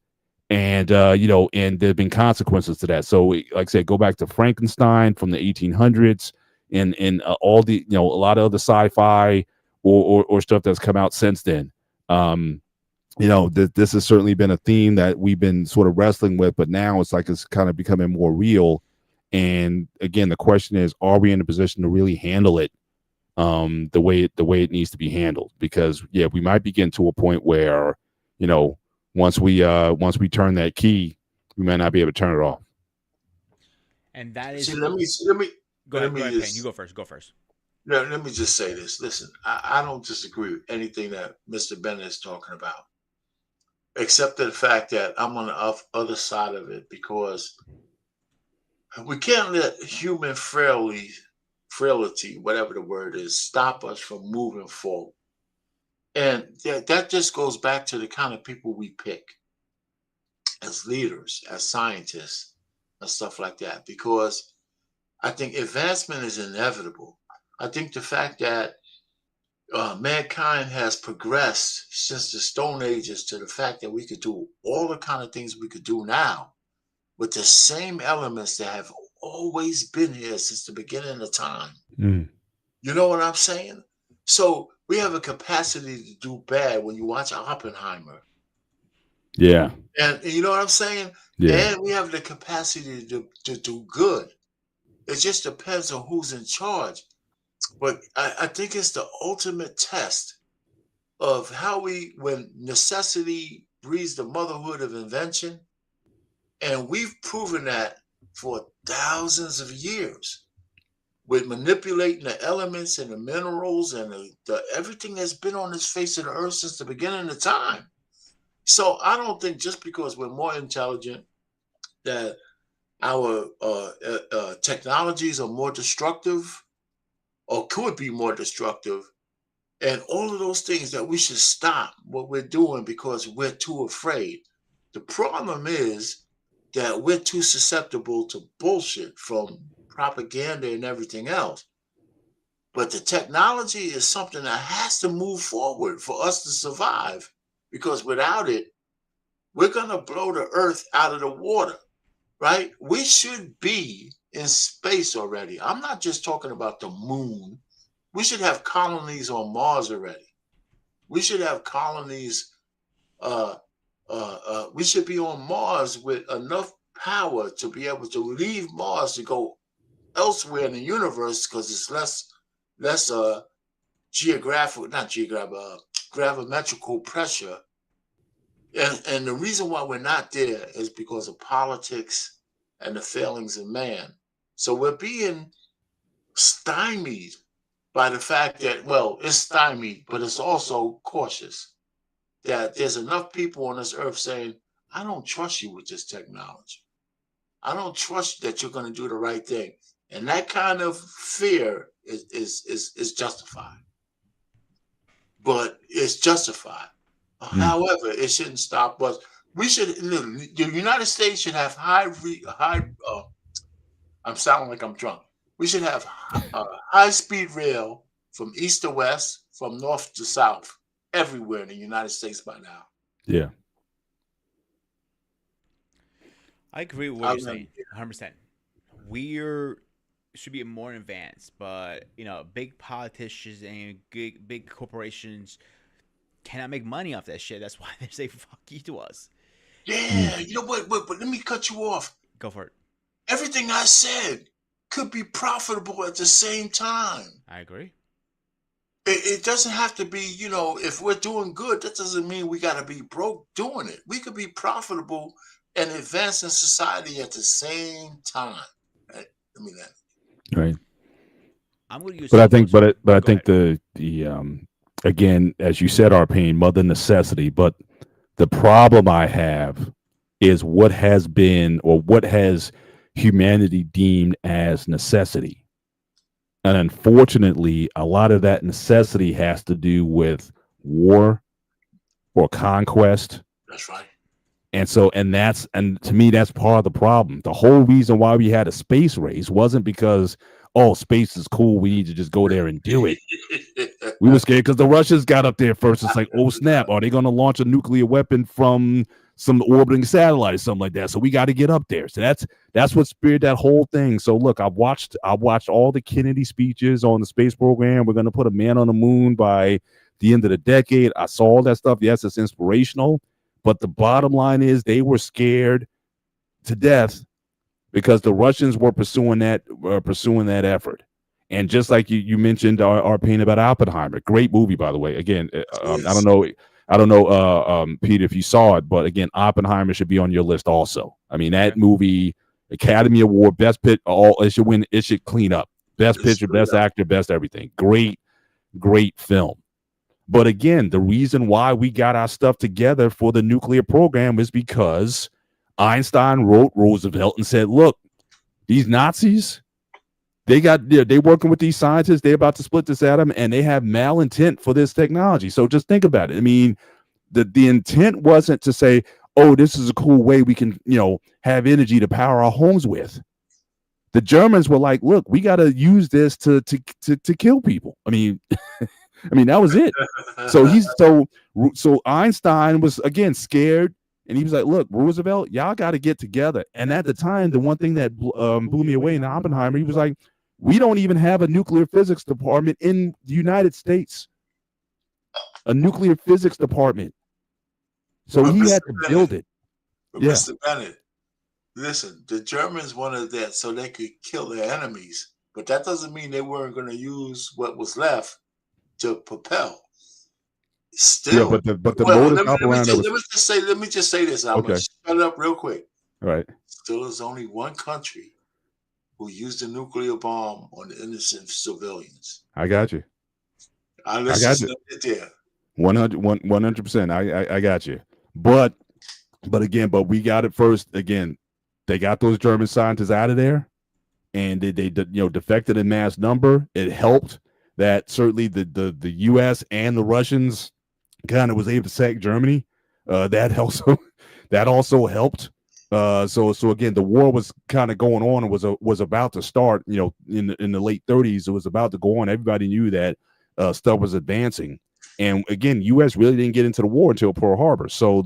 And and there have been consequences to that. So, like I said, go back to Frankenstein from the 1800s, and all the a lot of other sci-fi or stuff that's come out since then. This has certainly been a theme that we've been sort of wrestling with, but now it's like it's kind of becoming more real. And again, the question is, are we in a position to really handle it the way it needs to be handled? Because yeah, we might be getting to a point where once we turn that key, we may not be able to turn it off. And that See, is. Go let ahead. Go me ahead, Payne. You just go first. Go first. let me just say this. Listen, I don't disagree with anything that Mr. Bennett is talking about, except the fact that I'm on the other side of it because we can't let human frailty, whatever the word is, stop us from moving forward. And that just goes back to the kind of people we pick as leaders, as scientists, and stuff like that. Because I think advancement is inevitable. I think the fact that mankind has progressed since the Stone Ages to the fact that we could do all the kind of things we could do now with the same elements that have always been here since the beginning of time. Mm. You know what I'm saying? So we have a capacity to do bad when you watch Oppenheimer. Yeah. And you know what I'm saying? Yeah. And we have the capacity to do good. It just depends on who's in charge. But I think it's the ultimate test of how when necessity breeds the motherhood of invention, and we've proven that for thousands of years with manipulating the elements and the minerals and the everything that's been on this face of the earth since the beginning of time. So I don't think just because we're more intelligent that our technologies are more destructive or could be more destructive, and all of those things that we should stop what we're doing because we're too afraid. The problem is that we're too susceptible to bullshit from propaganda and everything else. But the technology is something that has to move forward for us to survive, because without it, we're going to blow the earth out of the water, right? We should be in space already. I'm not just talking about the moon. We should have colonies on Mars already. We should have colonies. We should be on Mars with enough power to be able to leave Mars to go elsewhere in the universe because it's less gravimetrical pressure. And the reason why we're not there is because of politics and the failings of man. So we're being stymied by the fact that, well, it's stymied, but it's also cautious that there's enough people on this earth saying, I don't trust you with this technology. I don't trust that you're going to do the right thing. And that kind of fear is justified. But it's justified. Mm. However, it shouldn't stop us. We should. The United States should have high. I'm sounding like I'm drunk. We should have high speed rail from east to west, from north to south, everywhere in the United States by now. Yeah. I agree with what I you're mean, saying, 100%. We're should be more advanced, but big politicians and big corporations cannot make money off that shit. That's why they say "fuck you" to us. yeah, you know what? But let me cut you off. Go for it. Everything I said could be profitable at the same time. I agree. It doesn't have to be, if we're doing good, that doesn't mean we got to be broke doing it. We could be profitable and advance in society at the same time. Right? I mean that. Right. I'm going to use. But I think, but I Go think ahead. the again, as you said, our pain, mother necessity. But the problem I have is what has been or what has humanity deemed as necessity. And unfortunately, a lot of that necessity has to do with war or conquest. That's right. And so, and to me, that's part of the problem. The whole reason why we had a space race wasn't because, oh, space is cool, we need to just go there and do it. We were scared because the Russians got up there first. It's like, oh snap, are they going to launch a nuclear weapon from some orbiting satellite or something like that? So we got to get up there. So that's what speared that whole thing. So look, I watched all the Kennedy speeches on the space program. We're going to put a man on the moon by the end of the decade. I saw all that stuff. Yes, it's inspirational, but the bottom line is they were scared to death because the Russians were pursuing that effort. And just like you mentioned our opinion about Oppenheimer, great movie, by the way. Again, Yes. I don't know, Pete, if you saw it, but again, Oppenheimer should be on your list also. I mean, that movie, Academy Award, best pitch, it should win. It should clean up. Best picture, best actor, best everything. Great film. But again, the reason why we got our stuff together for the nuclear program is because Einstein wrote Roosevelt and said, look, these Nazis, they working with these scientists, they're about to split this atom, and they have malintent for this technology. So just think about it. I mean, the intent wasn't to say, oh, this is a cool way we can, have energy to power our homes with. The Germans were like, look, we got to use this to kill people. I mean, that was it. So Einstein was again scared, and he was like, "Look, Roosevelt, y'all got to get together." And at the time, the one thing that blew me away in Oppenheimer, he was like, "We don't even have a nuclear physics department in the United States, a nuclear physics department." So he had to build it. Yeah. Mr. Bennett, listen, the Germans wanted that so they could kill their enemies, but that doesn't mean they weren't going to use what was left to propel. Still, yeah, but the modus operandi was. Let me just say this. I'm going to shut it up real quick. All right. Still, there's only one country who used a nuclear bomb on the innocent civilians. I got you. I got you. There. 100%. I got you. But we got it first. Again, they got those German scientists out of there, and they defected in mass number. It helped that certainly the U.S. and the Russians kind of was able to sack Germany. That also helped. So again, the war was kind of going on and was about to start. In the late 30s, it was about to go on. Everybody knew that stuff was advancing, and again, U.S. really didn't get into the war until Pearl Harbor. So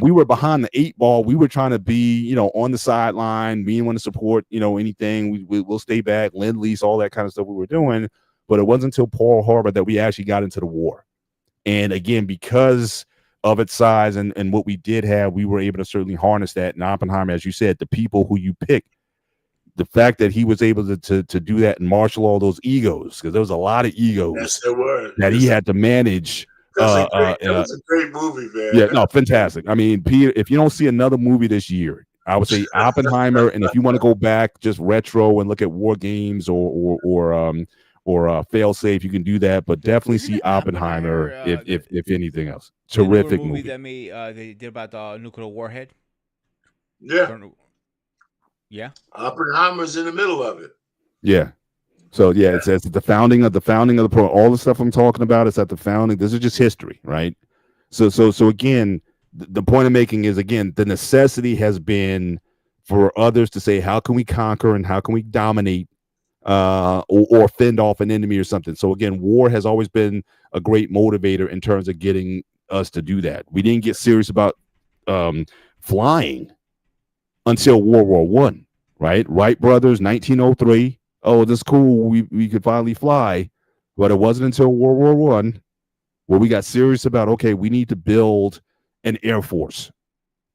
we were behind the 8 ball. We were trying to be on the sideline. We didn't want to support anything. We'll stay back, lend lease, all that kind of stuff we were doing. But it wasn't until Pearl Harbor that we actually got into the war. And again, because of its size and what we did have, we were able to certainly harness that. And Oppenheimer, as you said, the people who you pick, the fact that he was able to do that and marshal all those egos, because there was a lot of egos that he had to manage. It was a great movie, man. Yeah, no, fantastic. I mean, Peter, if you don't see another movie this year, I would say Oppenheimer. And if you want to go back just retro and look at War Games or fail safe, you can do that, but definitely see Oppenheimer if anything else. Terrific movie that they did about the nuclear warhead. Yeah. Yeah. Oppenheimer's in the middle of it. Yeah. So yeah, it's at the founding of the pro. All the stuff I'm talking about is at the founding. This is just history, right? So again, the point I'm making is again the necessity has been for others to say how can we conquer and how can we dominate or fend off an enemy or something. So again, war has always been a great motivator in terms of getting us to do that. We didn't get serious about flying until World War One, right? Wright brothers, 1903. Oh, this is cool. We could finally fly, but it wasn't until World War One where we got serious about okay, we need to build an air force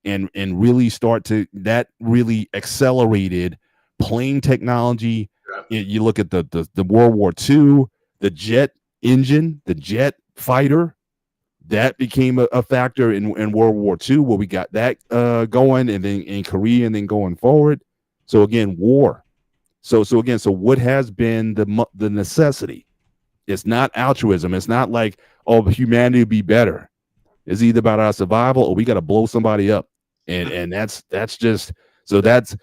and really start to that really accelerated plane technology. You look at the World War II, the jet engine, the jet fighter, that became a factor in World War II, where we got that going, and then in Korea, and then going forward. So again, war. So what has been the necessity? It's not altruism. It's not like humanity would be better. It's either about our survival or we got to blow somebody up, and that's just so that's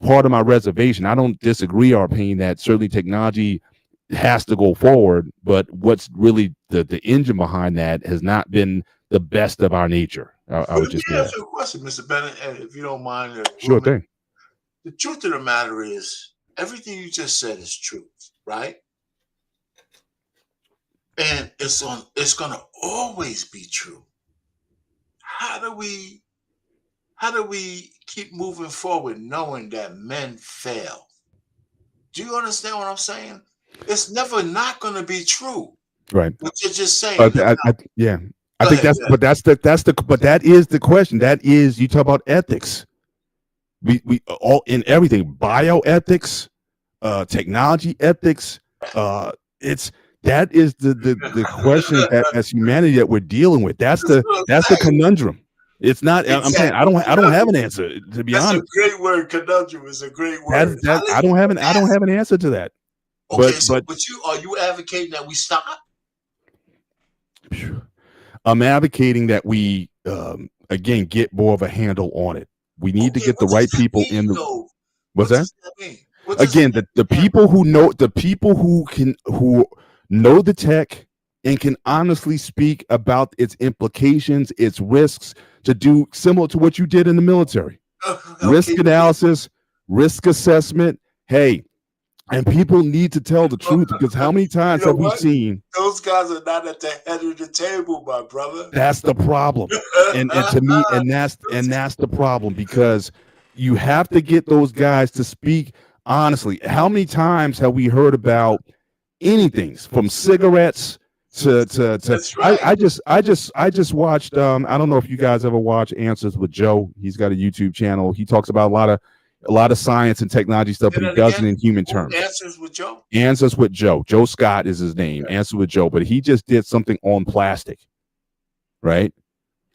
part of my reservation. I don't disagree or opinion that certainly technology has to go forward, but what's really the engine behind that has not been the best of our nature. I would just say ask that. you a question, Mr. Bennett, and if you don't mind, Sure thing. the truth of the matter is everything you just said is true, right? And it's gonna always be true. How do we keep moving forward knowing that men fail? Do you understand what I'm saying? It's never not gonna be true. Right. What you're just saying. Yeah. I Go think ahead, but that is the question. That is, you talk about ethics. We all in everything, bioethics, technology ethics. It's that is the question that as humanity that we're dealing with. That's the conundrum. It's not. I'm saying I don't have an answer, to be That's honest. a great word. Conundrum is a great word. I don't have an answer to that. Okay, But are you advocating that we stop? I'm advocating that we again get more of a handle on it. We need to get the right people in the. What's that? Does that mean? Again, the people who know who know the tech and can honestly speak about its implications, its risks, to do similar to what you did in the military. Risk analysis, risk assessment. Hey, and people need to tell the truth, because how many times have we seen those guys are not at the head of the table, my brother? That's the problem. And to me, and that's the problem, because you have to get those guys to speak honestly. How many times have we heard about anything from cigarettes to That's right. I just watched I don't know if you guys ever watch Answers with Joe. He's got a YouTube channel. He talks about a lot of science and technology stuff, but he does it in human terms. Answers with Joe? Answers with Joe. Joe Scott is his name. Okay. Answers with Joe. But he just did something on plastic, right?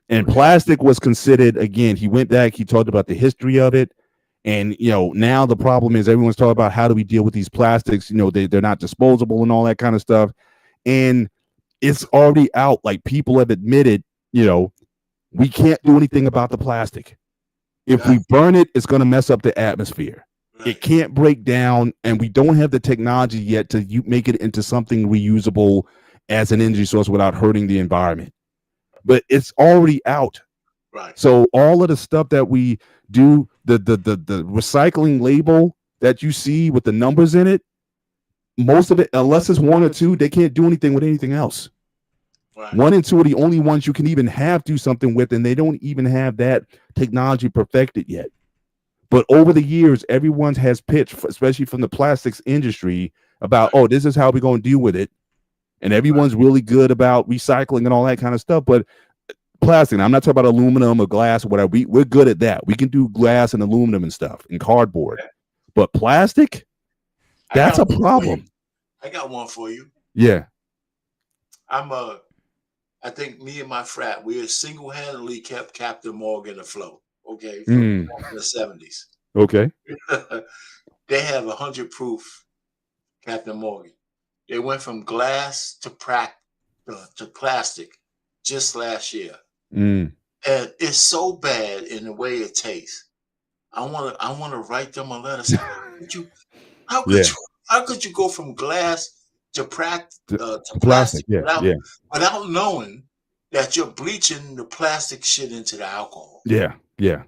And plastic was considered, again, he went back, he talked about the history of it. And, now the problem is everyone's talking about how do we deal with these plastics? They're not disposable and all that kind of stuff. And it's already out. Like, people have admitted, we can't do anything about the plastic. If we burn it, it's going to mess up the atmosphere. Right. It can't break down, and we don't have the technology yet to make it into something reusable as an energy source without hurting the environment. But it's already out. Right. So all of the stuff that we do, the recycling label that you see with the numbers in it, most of it, unless it's one or two, they can't do anything with anything else. Right. 1 and 2 are the only ones you can even do something with, and they don't even have that technology perfected yet. But over the years, everyone has pitched, especially from the plastics industry, about, this is how we're going to deal with it. And everyone's really good about recycling and all that kind of stuff. But plastic, I'm not talking about aluminum or glass or whatever. We're good at that. We can do glass and aluminum and stuff and cardboard. But plastic, that's a problem. I got one for you. Yeah. I think me and my frat, we single-handedly kept Captain Morgan afloat. Okay, from the 70s. Okay. They have 100 proof Captain Morgan. They went from glass to plastic just last year. And it's so bad in the way it tastes. I want to write them a letter. Say, how Yeah. could you go from glass to to Plastic. plastic Yeah. Yeah. without knowing that you're bleaching the plastic shit into the alcohol? Yeah. Yeah.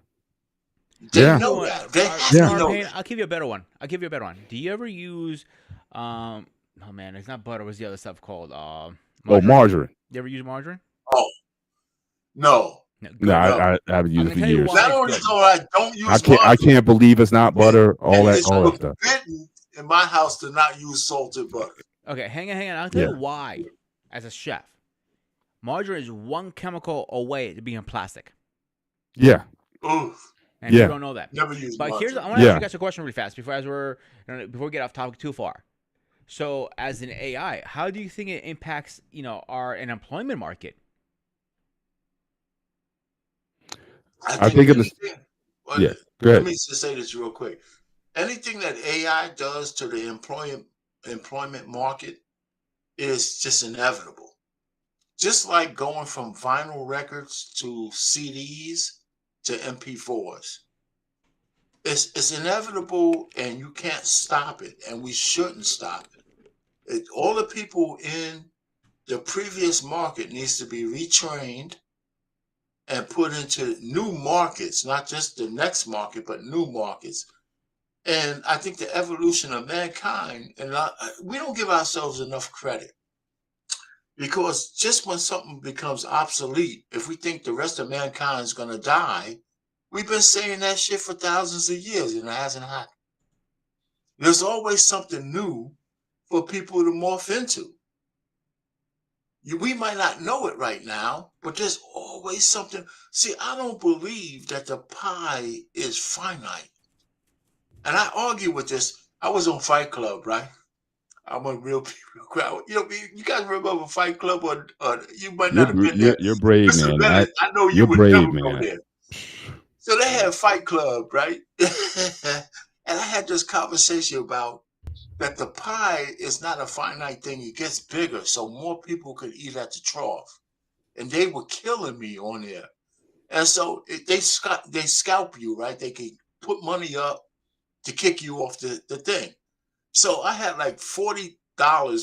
They Yeah. know that. They have Yeah. to know Pain, that. I'll give you a better one. Do you ever use, oh man, it's not butter. What's the other stuff called? Oh, Margarine. margarine. You ever use margarine? Oh no, No, No, good. no. I haven't I'm used it gonna for tell you years. why Not it's only good. do I don't use I margarine, can't believe it's not butter. All it's that stuff. forbidden in my house to not use salted butter. Okay, hang on. I'll tell Yeah. you why. As a chef, margarine is one chemical away to being plastic, Yeah. Oof, and people Yeah. don't know that. never use But here's, I margarine. want to ask Yeah. you guys a question really fast before we get off topic too far. So, as an AI, how do you think it impacts our employment market? I think in this. Well, Yeah. Go let ahead. me just say this real quick. Anything that AI does to the employment market is just inevitable. Just like going from vinyl records to CDs to MP4s. It's inevitable and you can't stop it, and we shouldn't stop it. All the people in the previous market needs to be retrained and put into new markets, not just the next market, but new markets. And I think the evolution of mankind, and we don't give ourselves enough credit, because just when something becomes obsolete, if we think the rest of mankind is going to die, we've been saying that shit for thousands of years and it hasn't happened. There's always something new for people to morph into. We might not know it right now, but there's always something. See, I don't believe that the pie is finite. And I argue with this. I was on Fight Club, right? I'm a real crowd. You guys remember Fight Club, or you might not have been there. You're brave, Mr. man. Bennett, I know you You're would never brave, go man. there. So they had Fight Club, right? And I had this conversation about that the pie is not a finite thing. It gets bigger, so more people could eat at the trough. And they were killing me on there. And so they scalp you, right? They can put money up to kick you off the thing. So I had like $40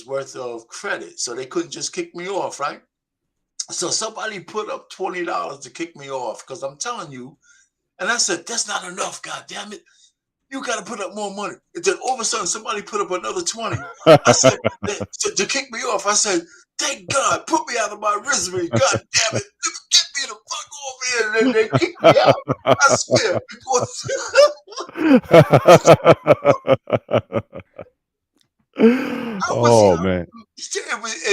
worth of credit, so they couldn't just kick me off, right? So somebody put up $20 to kick me off, because I'm telling you, and I said, that's not enough, God damn it. You got to put up more money. And then all of a sudden, somebody put up another 20. I said, to kick me off, I said, thank God, put me out of my misery. God damn it. Get me the fuck over here. And then they kicked me out. I swear. I was Oh young. man.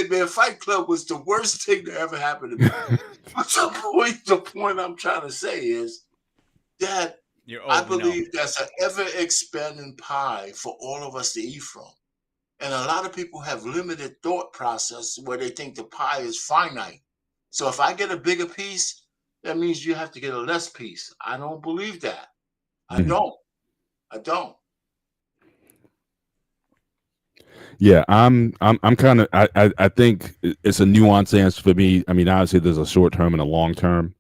Man, Fight Club was the worst thing that ever happened to me. But the point I'm trying to say is that I believe that's an ever expanding pie for all of us to eat from. And a lot of people have limited thought process where they think the pie is finite. So if I get a bigger piece, that means you have to get a less piece. I don't believe that. I don't. Yeah, I'm kind of I think it's a nuanced answer for me. I mean, obviously there's a short term and a long term.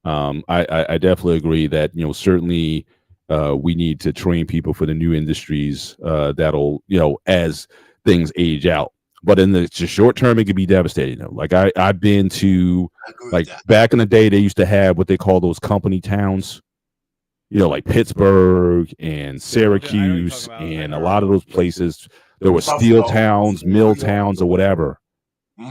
I definitely agree that certainly we need to train people for the new industries that'll as things age out. But in the short term, it can be devastating. Like I've been to back in the day, they used to have what they call those company towns. Like Pittsburgh and Syracuse and a lot of those places. There were steel towns, mill towns, or whatever.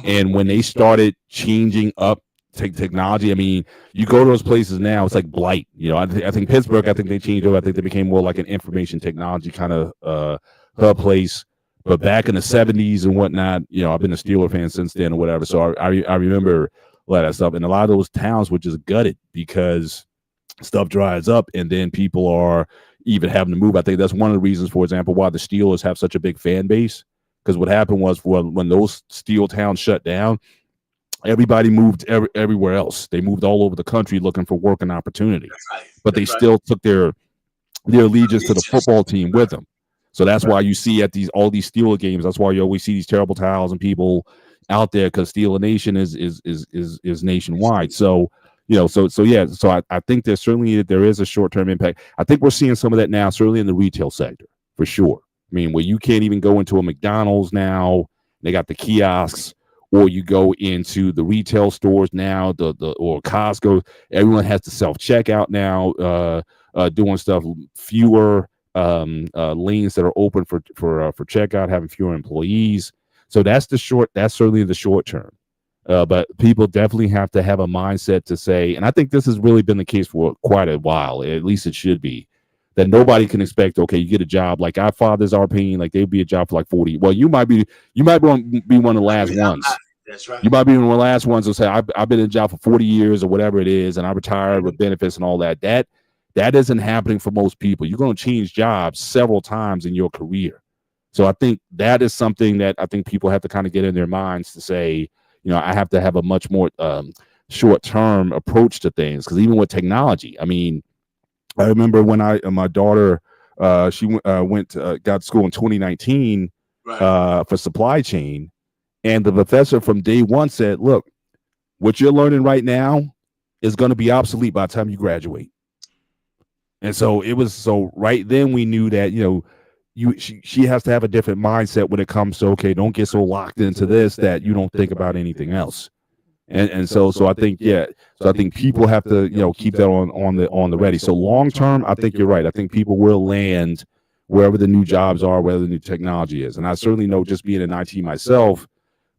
And when they started changing up technology, I mean, you go to those places now, it's like blight. I think Pittsburgh, I think they changed over. I think they became more like an information technology kind of hub place. But back in the 70s and whatnot, I've been a Steeler fan since then or whatever. So I remember a lot of that stuff. And a lot of those towns were just gutted because stuff dries up and then people are even having to move. I think that's one of the reasons, for example, why the Steelers have such a big fan base. Because what happened was when those steel towns shut down, everybody moved everywhere else. They moved all over the country looking for work and opportunity. But they still took their allegiance to the football team with them. So that's why you see at all these Steeler games, that's why you always see these terrible towels and people out there, because Steeler Nation is nationwide. So So I think there is a short-term impact. I think we're seeing some of that now, certainly in the retail sector, for sure. I mean, where you can't even go into a McDonald's now, they got the kiosks, or you go into the retail stores now, or Costco, everyone has to self-checkout now, doing stuff, fewer lanes that are open for checkout, having fewer employees. So that's certainly the short term. But people definitely have to have a mindset to say, and I think this has really been the case for quite a while, at least it should be, that nobody can expect, okay, you get a job, like our fathers are paying, like they'd be a job for like 40. Well, you might be one of the last ones. That's right. You might be one of the last ones who say, I've been in a job for 40 years or whatever it is, and I retired with benefits and all that. That isn't happening for most people. You're going to change jobs several times in your career. So I think that is something that I think people have to kind of get in their minds to say, I have to have a much more short-term approach to things. Because even with technology, I mean, I remember when my daughter, she got to school in 2019 for supply chain, and the professor from day one said, "Look, what you're learning right now is going to be obsolete by the time you graduate." And so right then we knew that she has to have a different mindset when it comes to, okay, don't get so locked into this that you don't think about anything else. And so I think I think people have to keep that on the ready. So long term, I think you're right. I think people will land wherever the new jobs are, wherever the new technology is. And I certainly know, just being in IT myself,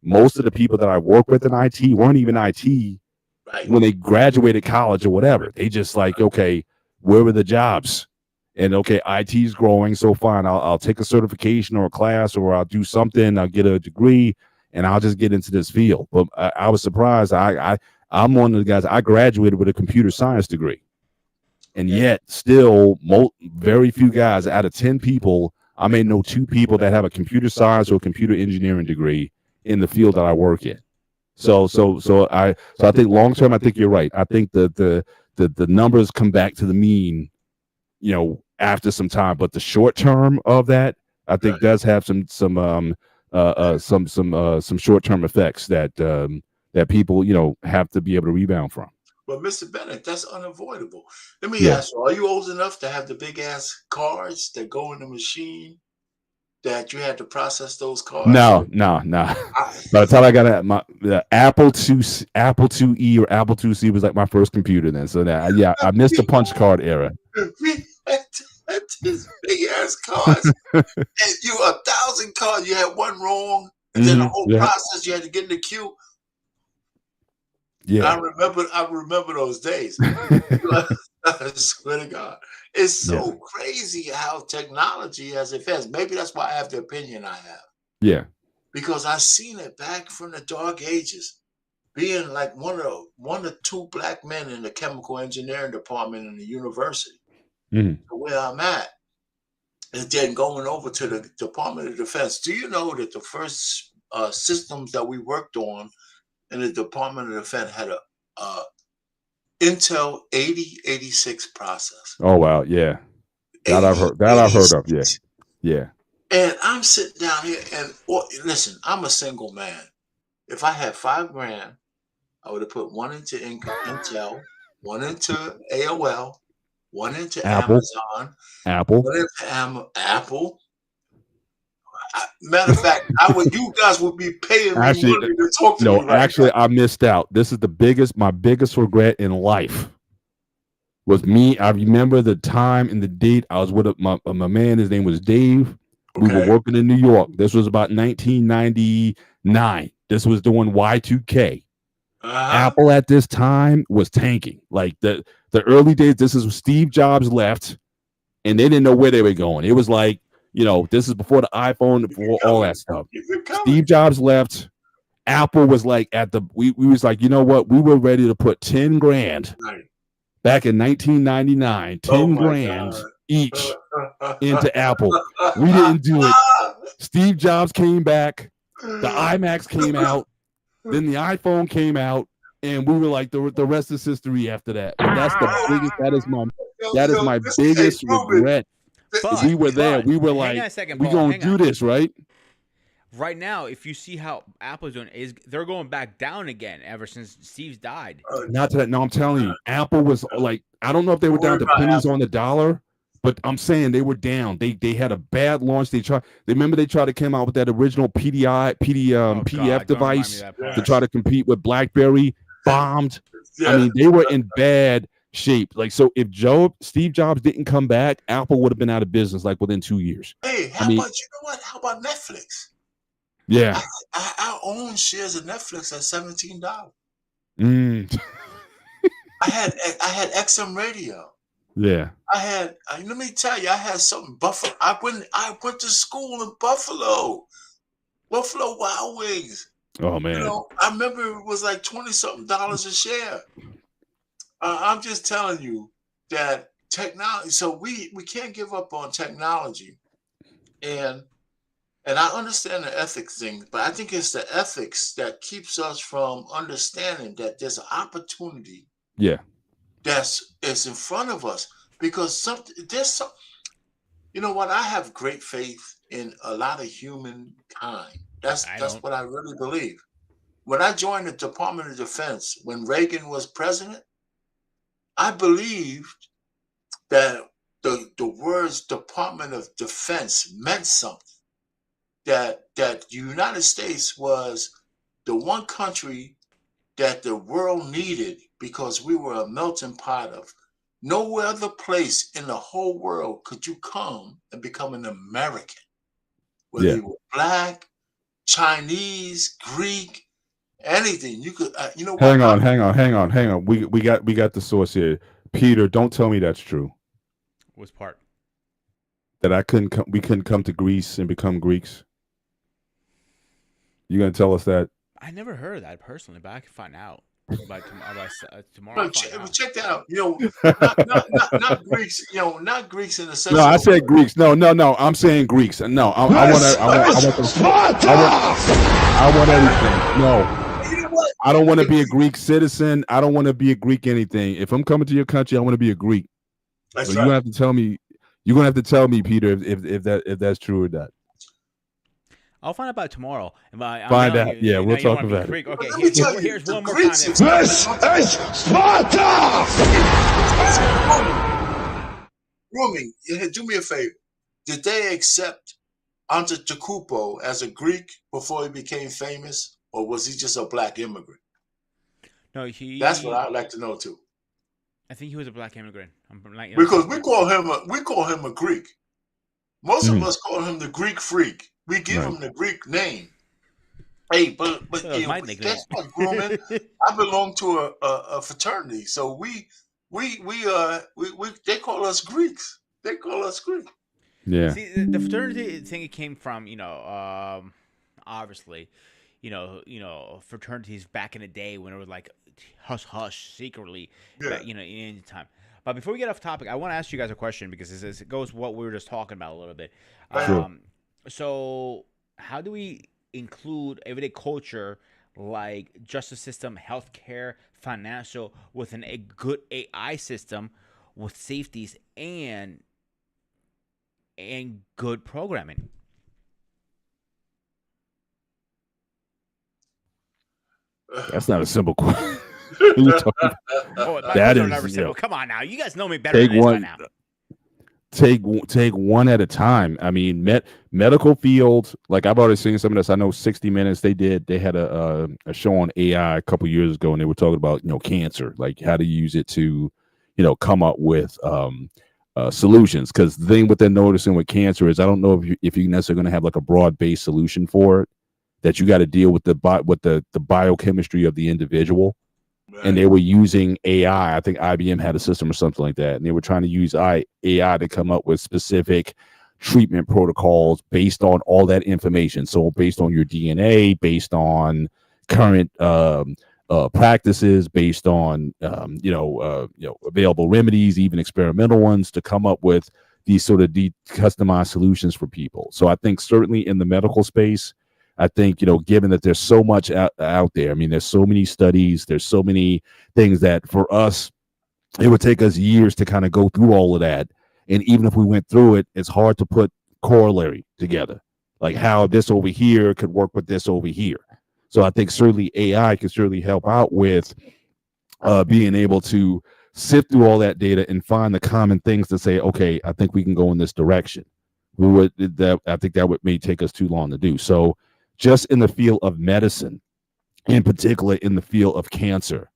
most of the people that I work with in IT weren't even IT when they graduated college or whatever. They just like, okay, where were the jobs? And okay, IT is growing, so fine. I'll take a certification or a class, or I'll do something. I'll get a degree, and I'll just get into this field. But I was surprised. I'm one of the guys. I graduated with a computer science degree, and yet still, very few guys out of 10 people, I may know 2 people that have a computer science or computer engineering degree in the field that I work in. So I think long term, I think you're right. I think the numbers come back to the mean, after some time, but the short term of that, I think, does have some short term effects that people have to be able to rebound from. But Mr. Bennett, that's unavoidable. Let me ask you: are you old enough to have the big ass cards that go in the machine that you had to process those cards? No. By the time I got the Apple IIe or Apple IIc was like my first computer then. So I missed the punch card era. This big ass cards, and you 1,000 cards. You had one wrong, and then the whole process you had to get in the queue. Yeah, I remember those days. I swear to God, it's so crazy how technology has advanced. Maybe that's why I have the opinion I have. Yeah, because I've seen it back from the dark ages, being like one of 2 black men in the chemical engineering department in the university. Where I'm at, and then going over to the Department of Defense. Do you know that the first systems that we worked on in the Department of Defense had a Intel 8086 processor? Oh wow, yeah. That I've heard of. Yeah. And I'm sitting down here, and listen, I'm a single man. If I had $5,000, I would have put one into Intel, one into AOL, one into Apple. Apple, one into Apple. Matter of fact, you guys would be paying me money to talk to me. No, actually, I missed out. This is my biggest regret in life. Was me. I remember the time and the date. I was with my man. His name was Dave. Okay. We were working in New York. This was about 1999. This was doing Y2K. Apple at this time was tanking. Like the early days. This is when Steve Jobs left, and they didn't know where they were going. It was like, this is before the iPhone, before all that stuff. Steve Jobs left. Apple was like we was like, you know what? We were ready to put $10,000 back in 1999, $10,000 each into Apple. We didn't do it. Steve Jobs came back. The iMacs came out. Then the iPhone came out, and we were like, the rest is history after that. But that's the biggest. That is my biggest regret. We were there. We were like, we're gonna do this, right? right now, if you see how Apple's doing, is they're going back down again ever since Steve's died. Not to that. No, I'm telling you, Apple was like, I don't know if they were Don't worry down to about pennies Apple. on the dollar, but I'm saying they were down. They had a bad launch. They remember they tried to come out with that original Oh PDF God, don't remind me device of that to part. try to compete with BlackBerry. Bombed. I Yeah. mean, they were in bad shape. Like, so if Steve Jobs didn't come back, Apple would have been out of business like within 2 years. Hey, I mean, you know what? How about Netflix? yeah. I own shares of Netflix at $17. Mm, I had XM Radio. yeah. I had let me tell you, I had something Buffalo. I went to school in Buffalo Wild Wings. Oh You man. know, I remember it was like $20-something a share. I'm just telling you that technology. So we can't give up on technology, and I understand the ethics thing, but I think it's the ethics that keeps us from understanding that there's an opportunity Yeah. that's in front of us, because there's some. You know what? I have great faith in a lot of humankind. That's I don't. what I really believe. When I joined the Department of Defense, when Reagan was president, I believed that the words Department of Defense meant something. That the United States was the one country that the world needed, because we were a melting pot of no other place in the whole world could you come and become an American, whether Yeah. you were black, Chinese, Greek, anything. You could, you know what? Hang on. We got the source here. Peter, don't tell me that's true. Was part. That we couldn't come to Greece and become Greeks. You gonna tell us that? I never heard of that personally, but I can find out by tomorrow. I'll find out. Check that out. You know, not Greeks. You know, not Greeks in the sense. No, I said Greeks. No. I'm saying Greeks. No, I want everything. No, You know what? I don't want to be a Greek citizen. I don't want to be a Greek anything. If I'm coming to your country, I want to be a Greek. That's So right. you're gonna have to tell me. You're gonna have to tell me, Peter, if that's true or not. I'll find out about it tomorrow. Find out. Yeah, we'll talk about it. Okay, Let me tell you, here's the one more Greeks comment. is Sparta. Rumi, do me a favor. Did they accept Antetokounmpo as a Greek before he became famous, or was he just a black immigrant? No, That's what I'd like to know too. I think he was a black immigrant. Because we call him a Greek. Most of us call him the Greek freak. We give him the Greek name. Hey, but That was my nickname. guess what, Grumman? I belong to a fraternity, so we they call us Greeks. They call us Greek. Yeah. See, the fraternity thing, it came from, obviously, fraternities back in the day when it was like hush hush secretly, Yeah. in the time. But before we get off topic, I want to ask you guys a question, because it goes what we were just talking about a little bit. Sure. So how do we include everyday culture like justice system, healthcare, financial within a good AI system with safeties and good programming? That's not a simple question. That is, come on now, you guys know me better take than this by one. now. Take one at a time. I mean, medical field, like I've already seen some of this. I know 60 Minutes, they had a show on AI a couple years ago, and they were talking about cancer, like how to use it to come up with solutions. Because the thing what they're noticing with cancer is, I don't know if you necessarily going to have like a broad-based solution for it, that you got to deal with the biochemistry of the individual. Right. And they were using AI. I think IBM had a system or something like that, and they were trying to use AI to come up with specific treatment protocols based on all that information. So based on your DNA, based on current practices, based on available remedies, even experimental ones, to come up with these sort of customized solutions for people. So I think certainly in the medical space, I think, given that there's so much out there, I mean, there's so many studies, there's so many things that for us, it would take us years to kind of go through all of that. And even if we went through it, it's hard to put corollary together. like how this over here could work with this over here. So I think certainly AI can certainly help out with being able to sift through all that data and find the common things to say, okay, I think we can go in this direction. I think that would may take us too long to do. So just in the field of medicine, in particular in the field of cancer,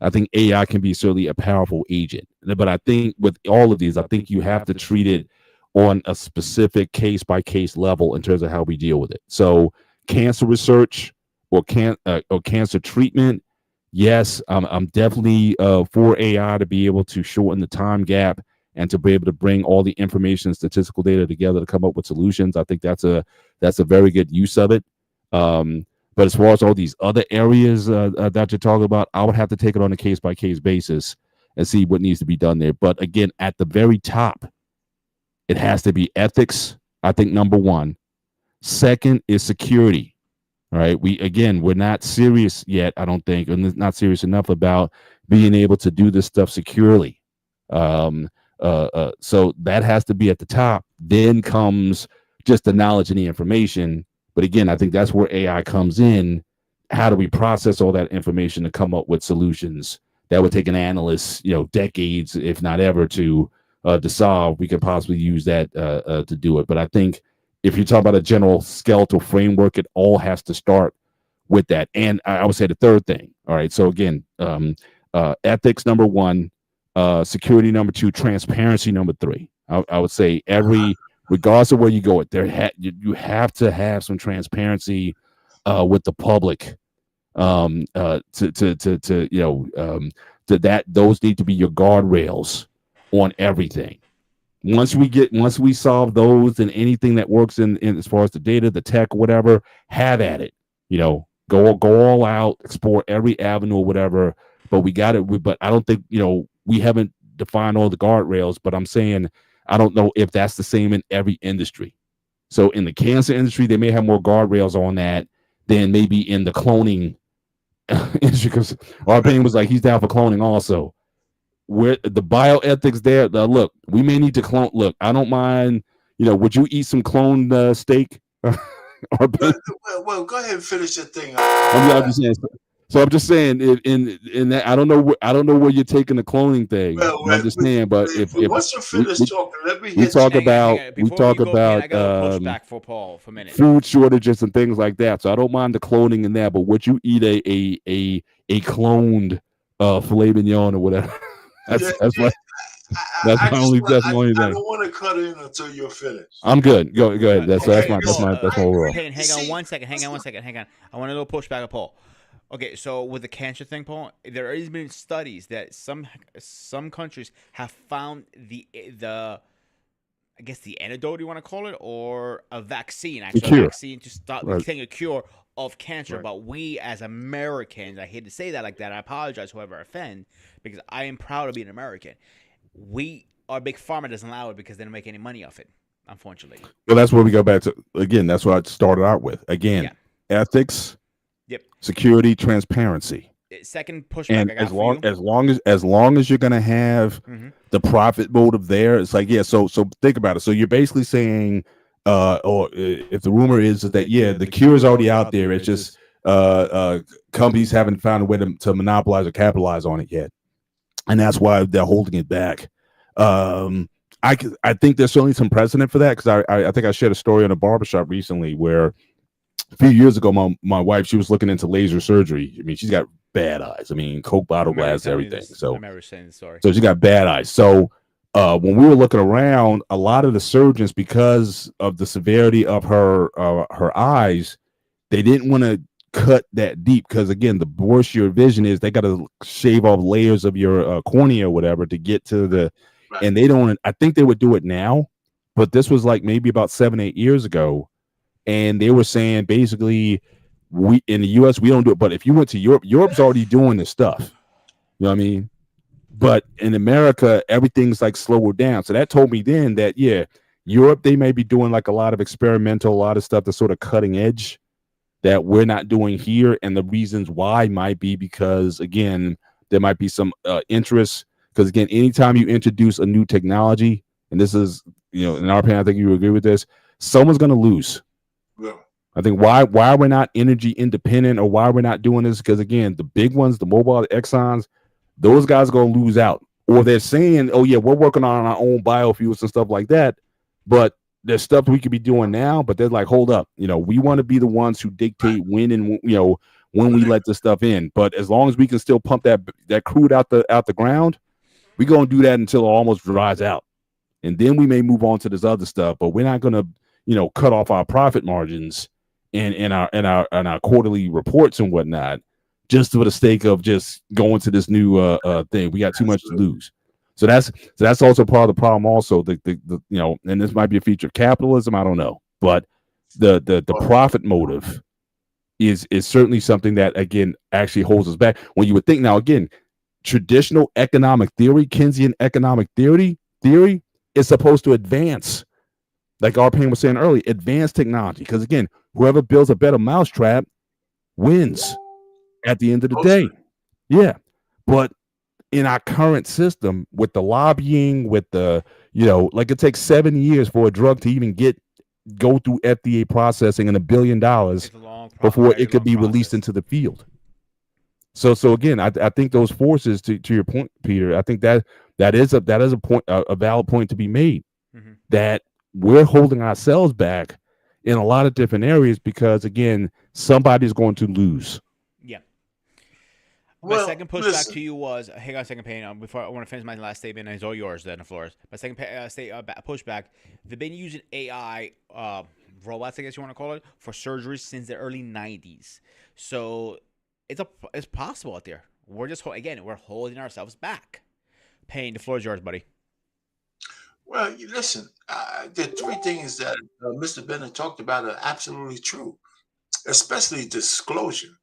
I think AI can be certainly a powerful agent. But I think with all of these, I think you have to treat it on a specific case by case level in terms of how we deal with it. So cancer research or cancer treatment, yes, I'm definitely for AI to be able to shorten the time gap and to be able to bring all the information and statistical data together to come up with solutions. I think that's a very good use of it. But as far as all these other areas that you're talking about, I would have to take it on a case by case basis and see what needs to be done there. But again, at the very top, it has to be ethics. I think number one. Second is security. All right. We're not serious yet, I don't think, and not serious enough about being able to do this stuff securely. So that has to be at the top. Then comes just the knowledge and the information. But again, I think that's where AI comes in. How do we process all that information to come up with solutions that would take an analyst, decades, if not ever, to solve? We could possibly use that to do it. But I think if you talk about a general skeletal framework, it all has to start with that. And I would say the third thing. All right. So again, ethics number one, security number two, transparency number three. I would say regardless of where you go, you have to have some transparency with the public. Those need to be your guardrails on everything. Once we solve those, and anything that works in as far as the data, the tech, whatever, have at it. Go all out, explore every avenue or whatever. But we got it. But I don't think we haven't defined all the guardrails. But I'm saying I don't know if that's the same in every industry. So in the cancer industry, they may have more guardrails on that than maybe in the cloning industry. Because our opinion was like he's down for cloning also. Where the bioethics there, look, we may need to clone. Look, I don't mind. Would you eat some cloned steak? Well, go ahead and finish your thing. I'm just saying. So I'm just saying, in that I don't know where you're taking the cloning thing. I'm just saying, but if once you finish talking, let me we talk about I got to push back for Paul for a minute. Food shortages and things like that. So I don't mind the cloning in that, but would you eat a cloned filet mignon or whatever? That's my only thing. I don't want to cut in until you're finished. I'm good. Go ahead. That's my overall. Hang on one second. Hang on. I want a little pushback of Paul. Okay, so with the cancer thing, Paul, there has been studies that some countries have found the I guess the antidote, you want to call it, or a vaccine, actually, a vaccine to stop getting a cure of cancer. Right. But we as Americans, I hate to say that like that, I apologize whoever I offend, because I am proud of being American. Our big pharma doesn't allow it because they don't make any money off it, unfortunately. Well, that's where we go back to again. That's what I started out with. Again, ethics, security, transparency. Second pushback. And as long as you're gonna have the profit motive there, it's like So think about it. So you're basically saying, or if the rumor is that the cure is already out there, it's just companies haven't found a way to monopolize or capitalize on it yet, and that's why they're holding it back. I think there's certainly some precedent for that, because I think I shared a story in a barbershop recently where a few years ago my wife, she was looking into laser surgery. I mean, she's got bad eyes. I mean, Coke bottle glass, everything. So I remember saying the story. So she got bad eyes. So when we were looking around, a lot of the surgeons, because of the severity of her eyes, they didn't want to cut that deep, because again, the worse your vision is, they got to shave off layers of your cornea or whatever to get to the. Right. And they don't. I think they would do it now, but this was like maybe about 7-8 years ago, and they were saying basically, we in the U.S. we don't do it, but if you went to Europe's already doing this stuff. You know what I mean? But in America, everything's like slower down. So that told me then that Europe, they may be doing like a lot of experimental, a lot of stuff that's sort of cutting edge that we're not doing here. And the reasons why might be because, again, there might be some interest. Because, again, anytime you introduce a new technology, and this is, in our opinion, I think you agree with this, someone's going to lose. I think why we're not energy independent or why we're not doing this, because again, the big ones, the mobile, the Exxons, those guys are going to lose out. Or they're saying, oh yeah, we're working on our own biofuels and stuff like that, but there's stuff we could be doing now. But they're like, hold up, we want to be the ones who dictate when and when we let this stuff in. But as long as we can still pump that crude out the ground, we're gonna do that until it almost dries out, and then we may move on to this other stuff. But we're not gonna cut off our profit margins in our quarterly reports and whatnot, just for the sake of just going to this new thing. We got too much to lose. So that's also part of the problem. Also, the and this might be a feature of capitalism. I don't know, but the profit motive is certainly something that again actually holds us back. When you would think now again, traditional economic theory, Keynesian economic theory is supposed to advance, like our Payne was saying earlier, advanced technology. Because again, whoever builds a better mousetrap wins at the end of the day. Yeah. But in our current system, with the lobbying, with the, like it takes 7 years for a drug to even go through FDA processing and $1 billion before it could be released into the field. So again, I think those forces, to your point, Peter, I think that is a point, a valid point to be made, that we're holding ourselves back in a lot of different areas because again, somebody's going to lose. Yeah. My second pushback to you was, hang on a second, Payne. Before I want to finish my last statement, and it's all yours, then, Flores. My second pushback: they've been using AI robots, I guess you want to call it, for surgery since the early '90s. So it's possible out there. We're just we're holding ourselves back. Payne, the floor is yours, buddy. Well, listen, the three things that Mr. Bennett talked about are absolutely true, especially disclosure.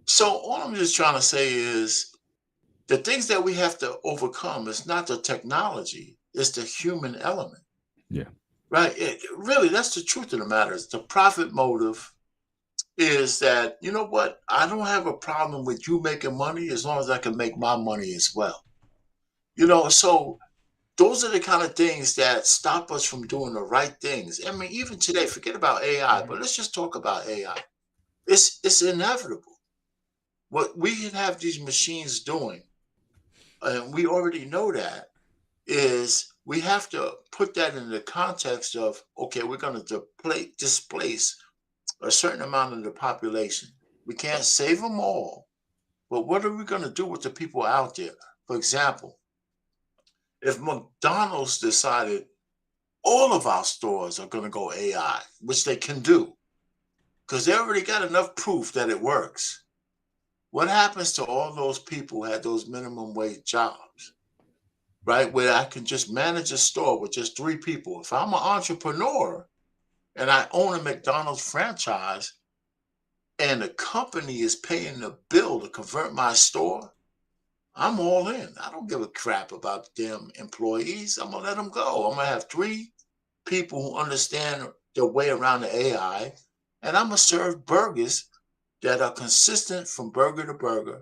So all I'm just trying to say is the things that we have to overcome is not the technology, it's the human element. Yeah. Right? Really, that's the truth of the matter. It's the profit motive is that, you know what? I don't have a problem with you making money as long as I can make my money as well. So those are the kind of things that stop us from doing the right things. I mean, even today, forget about AI, but let's just talk about AI. It's inevitable. What we can have these machines doing, and we already know that, is we have to put that in the context of, okay, we're going to displace a certain amount of the population. We can't save them all, but what are we going to do with the people out there? For example, if McDonald's decided all of our stores are going to go AI, which they can do, because they already got enough proof that it works. What happens to all those people who had those minimum wage jobs, right? Where I can just manage a store with just 3 people. If I'm an entrepreneur and I own a McDonald's franchise and the company is paying the bill to convert my store, I'm all in. I don't give a crap about the damn employees. I'm going to let them go. I'm going to have 3 people who understand their way around the AI, and I'm going to serve burgers that are consistent from burger to burger,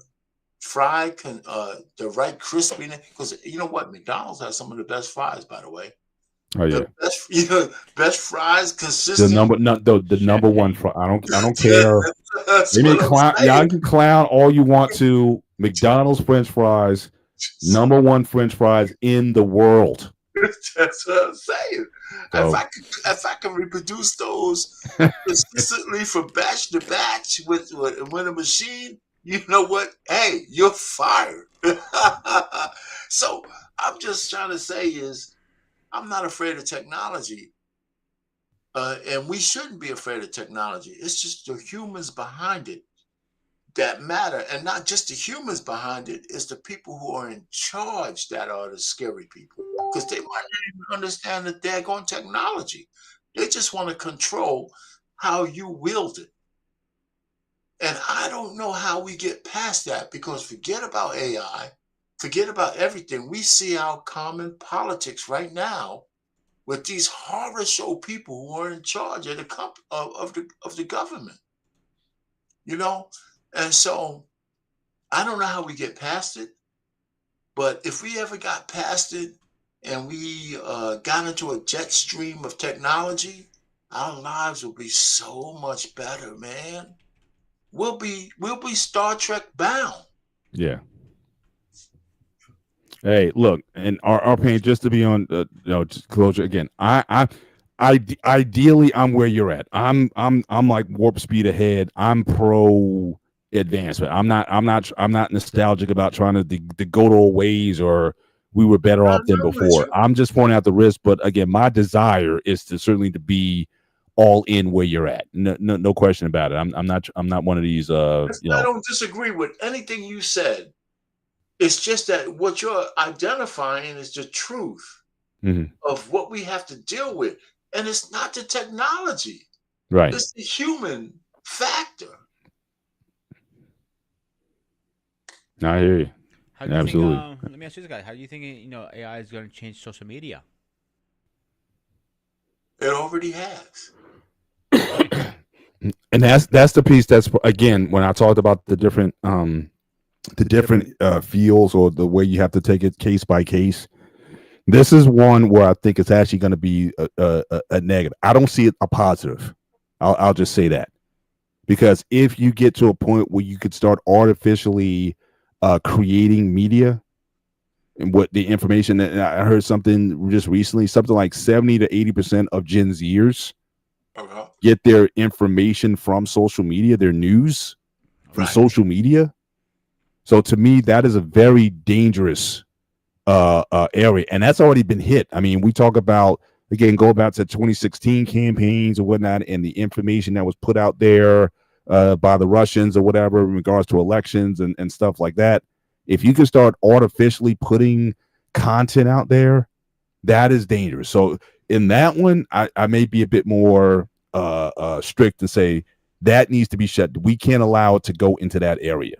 fried the right crispiness. Because you know what? McDonald's has some of the best fries, by the way. Oh yeah, best fries, the consistent. number one fry. I don't care. Y'all can clown all you want to. McDonald's French fries, number 1 French fries in the world. That's what I'm saying. So, if I can reproduce those consistently from batch to batch with a machine, you know what? Hey, you're fired. So I'm just trying to say is I'm not afraid of technology. And we shouldn't be afraid of technology. It's just the humans behind it that matter. And not just the humans behind it, it's the people who are in charge that are the scary people. Because they might not even understand the daggone technology. They just want to control how you wield it. And I don't know how we get past that, because forget about AI, forget about everything. We see our common politics right now with these horror show people who are in charge of the government, and so I don't know how we get past it, but if we ever got past it and we got into a jet stream of technology, our lives will be so much better, man. We'll be Star Trek bound. Yeah. Hey, look, and our pain just to be on, just closure again. Ideally, I'm where you're at. I'm like warp speed ahead. I'm pro advancement. I'm not nostalgic about trying to go to old ways or we were better off I'm than not with before. you. I'm just pointing out the risk. But again, my desire is to certainly to be all in where you're at. No question about it. I'm not one of these. I don't disagree with anything you said. It's just that what you're identifying is the truth Mhm. of what we have to deal with. And it's not the technology, Right. it's the human factor. I hear you. How do you think? Absolutely. Let me ask you this, guy. How do you think AI is going to change social media? It already has. And that's the piece that's again when I talked about the different fields or the way you have to take it case by case. This is one where I think it's actually going to be a negative. I don't see it a positive. I'll just say that because if you get to a point where you could start artificially creating media and what the information that I heard something just recently, something like 70 to 80% of Gen Zers Uh-huh. get their information from social media, their news from Right. social media. So to me, that is a very dangerous area, and that's already been hit. I mean, we talk about again, go back to 2016 campaigns or whatnot, and the information that was put out there by the Russians or whatever in regards to elections and stuff like that. If you can start artificially putting content out there, that is dangerous. So in that one, I may be a bit more strict and say that needs to be shut. We can't allow it to go into that area.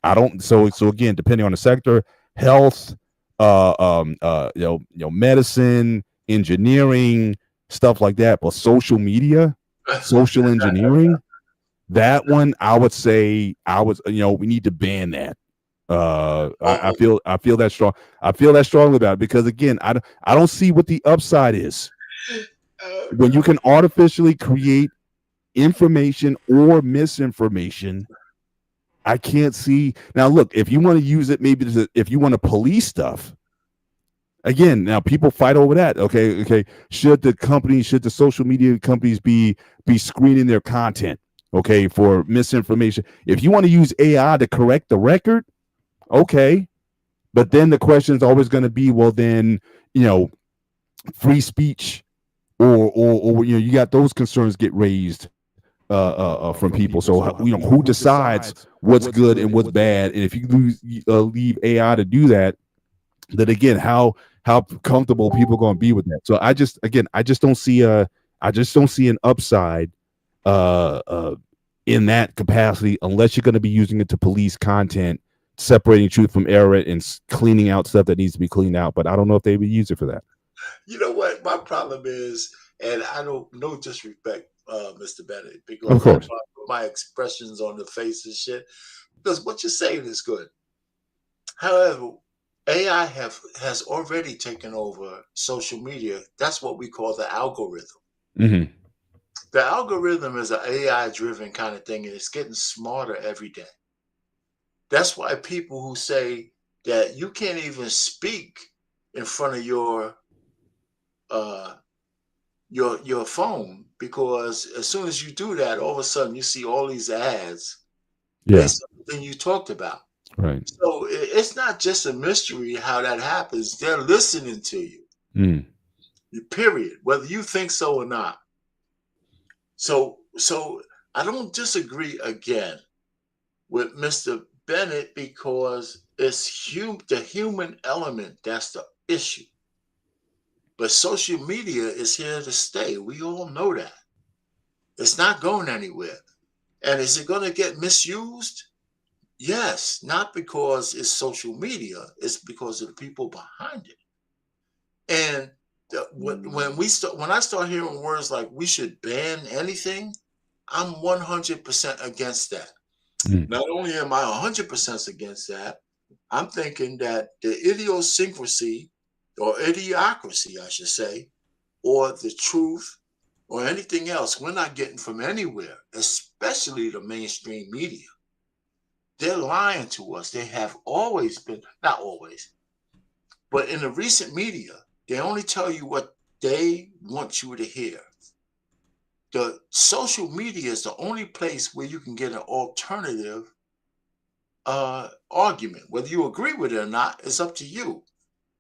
I don't. So again, depending on the sector, health, medicine, engineering, stuff like that. But social media, social engineering, that one, I would say, we need to ban that. I Oh, feel that strong. I feel that strongly about it because again, I don't see what the upside is when you can artificially create information or misinformation. I can't see now. Look, if you want to use it, maybe if you want to police stuff, again, now people fight over that. Okay. Should the social media companies be screening their content? Okay, for misinformation. If you want to use AI to correct the record, okay. But then the question is always going to be, well, then you know, free speech or you got those concerns get raised from people. So who decides what's good and what's bad? And if you leave AI to do that, then again, how comfortable people going to be with that? So I just don't see an upside uh, uh, in that capacity unless you're going to be using it to police content, separating truth from error, and cleaning out stuff that needs to be cleaned out. But I don't know if they would use it for that. you know what? My problem is, and I don't no disrespect, Mr. Bennett, Of because I know course. I put my expressions on the face and shit. Because what you're saying is good. However, AI has already taken over social media. That's what we call the algorithm. Mm-hmm. The algorithm is an AI driven kind of thing, and it's getting smarter every day. That's why people who say that you can't even speak in front of uh, your phone because as soon as you do that, all of a sudden you see all these ads Yeah. based on the thing you talked about. Right. So it's not just a mystery how that happens. They're listening to you. Mm. Period. Whether you think so or not. So I don't disagree again with Mr. Bennett because it's the human element that's the issue. But social media is here to stay. We all know that. It's not going anywhere. And is it going to get misused? Yes, not because it's social media, it's because of the people behind it. And when I start hearing words like we should ban anything, I'm 100% against that. Mm. Not only am I 100% against that, I'm thinking that the idiosyncrasy or idiocracy, I should say, or the truth or anything else we're not getting from anywhere, especially the mainstream media. They're lying to us. They have always been, not always, but in the recent media, they only tell you what they want you to hear. The social media is the only place where you can get an alternative argument. Whether you agree with it or not, it's up to you.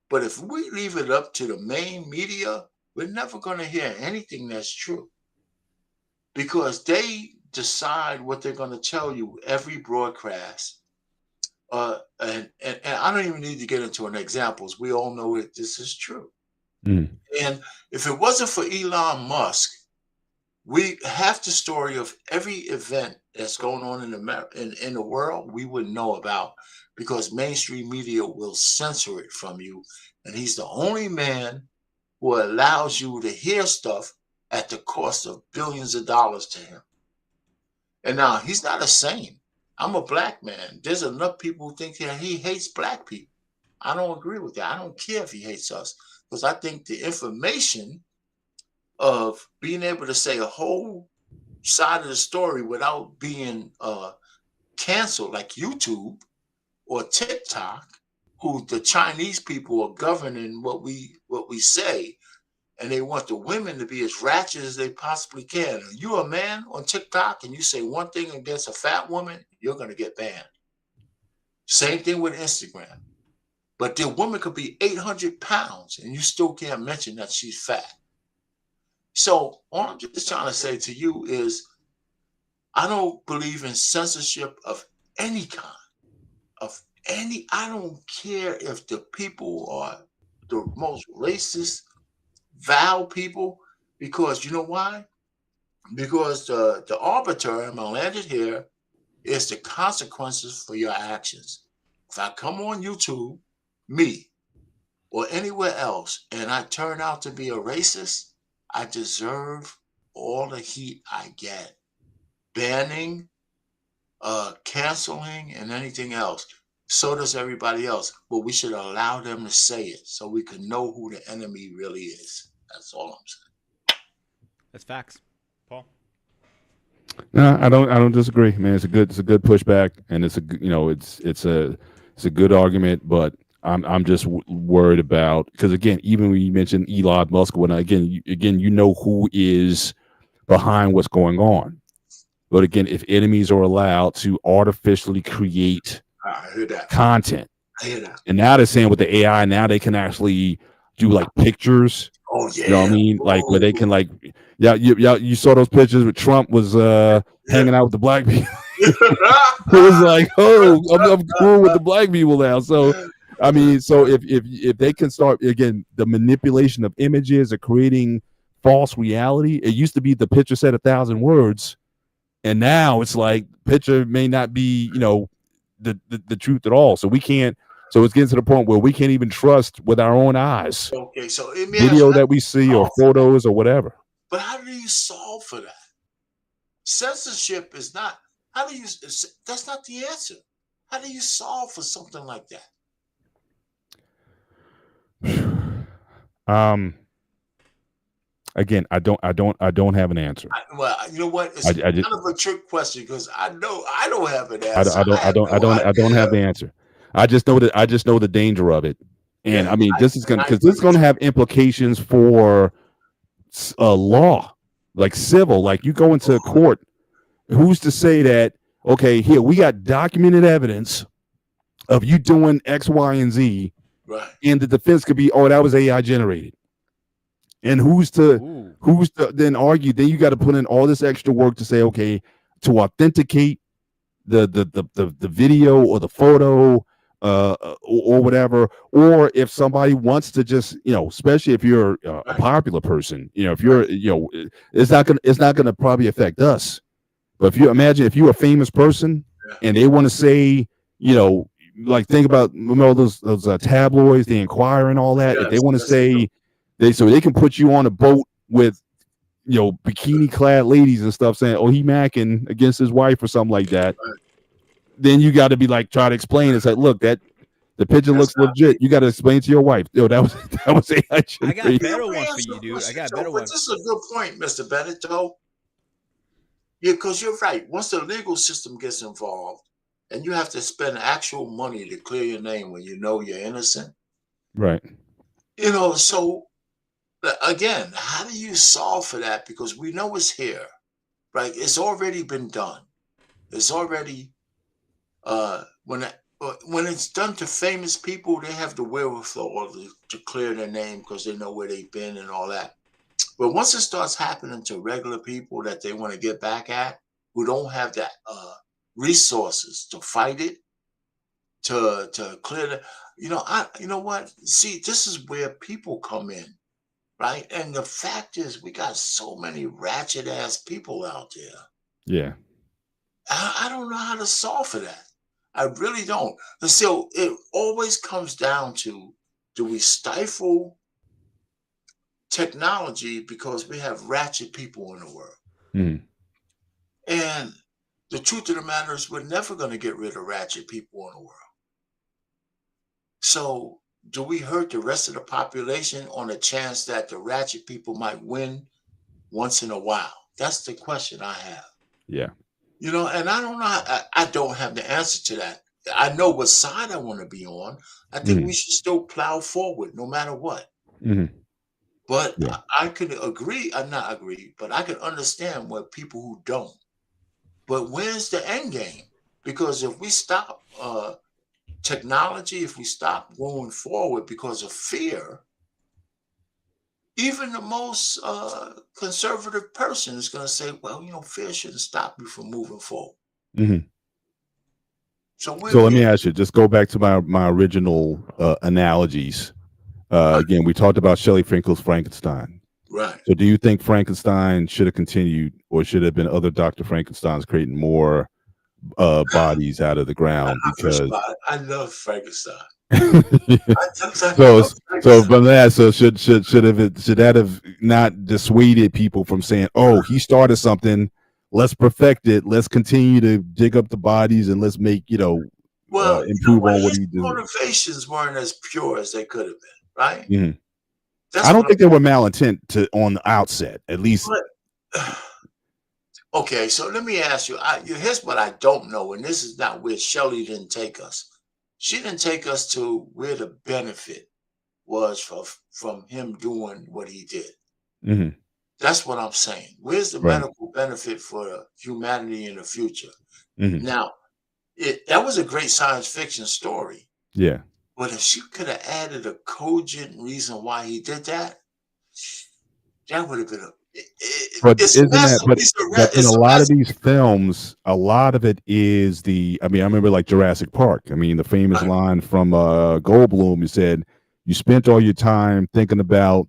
But if we leave it up to the main media, we're never going to hear anything that's true, because they decide what they're going to tell you every broadcast. And I don't even need to get into an examples. We all know that this is true. Mm. And if it wasn't for Elon Musk, we have the story of every event that's going on in the world we wouldn't know about, because mainstream media will censor it from you. And he's the only man who allows you to hear stuff at the cost of billions of dollars to him. And now he's not a saint. I'm a black man. There's enough people who think that he hates black people. I don't agree with that. I don't care if he hates us, because I think the information of being able to say a whole side of the story without being canceled, like YouTube or TikTok, who the Chinese people are governing what we say, and they want the women to be as ratchet as they possibly can. If you're a man on TikTok and you say one thing against a fat woman, you're going to get banned. Same thing with Instagram. But the woman could be 800 pounds and you still can't mention that she's fat. So all I'm just trying to say to you is, I don't believe in censorship of any kind, I don't care if the people are the most racist, vile people, because you know why? Because the arbiter, I'm gonna land it here, is the consequences for your actions. If I come on YouTube, me, or anywhere else, and I turn out to be a racist, I deserve all the heat I get. Banning, canceling, and anything else. So does everybody else. But we should allow them to say it so we can know who the enemy really is. That's all I'm saying. That's facts. Paul? No, I don't disagree, man. It's a good pushback, and it's a good argument, but I'm just worried about, because again, even when you mentioned Elon Musk, when again you know who is behind what's going on. But again, if enemies are allowed to artificially create content, and now they're saying with the AI, now they can actually do like pictures. Oh yeah, you know what I mean? Like where they can like, you saw those pictures where Trump was hanging out with the black people. It was like, oh, I'm cool with the black people now. So I mean, so if they can start again, the manipulation of images or creating false reality. It used to be the picture said 1,000 words, and now it's like picture may not be, the truth at all. So we can't. So it's getting to the point where we can't even trust with our own eyes. Okay, so video that we see or photos or whatever. But how do you solve for that? Censorship is not. That's not the answer. How do you solve for something like that? Again, I don't have an answer. Well, you know what? It's kind of a trick question, because I know I don't have an answer. I don't have the answer. I just know the danger of it, and I mean this is going to have implications for law, like civil. Like you go into court, who's to say that? Okay, here we got documented evidence of you doing X, Y, and Z, right? And the defense could be, oh, that was AI generated. And who's to then argue? Then you got to put in all this extra work to say, okay, to authenticate the video or the photo or whatever. Or if somebody wants to just, especially if you're a popular person, if you're, it's not gonna probably affect us. But if you imagine if you're a famous person and they want to say, like think about those tabloids, the Inquirer and all that. If they want to say. So they can put you on a boat with, bikini clad ladies and stuff saying, oh, he macking against his wife or something like that. Then you got to be like, try to explain. It's like, look, that The picture That's looks not legit. You got to explain to your wife. Yo, that was AI I got a generated. better one for you, dude. I got a better But one. this is a good point, Mr. Bennett, though. Yeah, because you're right. Once the legal system gets involved, and you have to spend actual money to clear your name when you know you're innocent, Right. So again, how do you solve for that? Because we know it's here, right? It's already been done. It's already when it's done to famous people, they have the wherewithal to clear their name because they know where they've been and all that. But once it starts happening to regular people that they want to get back at, who don't have the resources to fight it, to clear the, you know what? See, this is where people come in, right? And the fact is, we got so many ratchet ass people out there. Yeah. I don't know how to solve for that. I really don't. And so it always comes down to, do we stifle technology because we have ratchet people in the world? Mhm. And the truth of the matter is, we're never going to get rid of ratchet people in the world. So do we hurt the rest of the population on a chance that the ratchet people might win once in a while? That's the question I have. Yeah. And I don't know. I don't have the answer to that. I know what side I want to be on. I think we should still plow forward no matter what. Hmm. But Yeah. I could agree, not agree, but I could understand what people who don't. But where's the end game? Because if we stop technology, if we stop going forward because of fear, even the most conservative person is going to say, well, fear shouldn't stop you from moving forward. Hmm. So So let me ask you, just go back to my original analogies. Again, we talked about Shelley Finkel's Frankenstein. right. So do you think Frankenstein should have continued, or should have been other Dr. Frankensteins creating more bodies out of the ground? Because I love Frankenstein. so from that, so should that have not dissuaded people from saying, oh, he started something, let's perfect it, let's continue to dig up the bodies, and let's make improve on what his he did. motivations weren't as pure as they could have been, right? Mm-hmm. I don't think they were malintent on the outset, at least. Okay, so let me ask you. Here's what I don't know, and this is not where Shelley didn't take us. She didn't take us to where the benefit was from him doing what he did. Mm-hmm. That's what I'm saying. Where's the medical benefit for humanity in the future? Mm-hmm. Now, that was a great science fiction story. Yeah. But if she could have added a cogent reason why he did that, that would have been but in a lot of these films, a lot of it is I remember like Jurassic Park. I mean, the famous line from Goldblum, he said, you spent all your time thinking about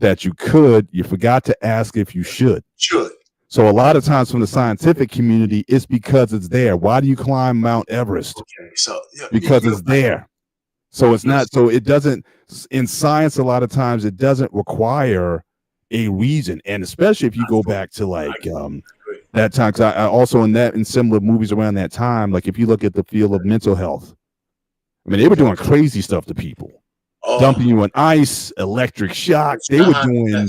that you forgot to ask if you should. So a lot of times from the scientific community, it's because it's there. Why do you climb Mount Everest? Okay, so because it's there. So it's not, so it doesn't, in science, a lot of times it doesn't require a reason. And especially if you go back to like that time, because I also in similar movies around that time, like if you look at the field of mental health, I mean, they were doing crazy stuff to people, dumping you in ice, electric shock. They were doing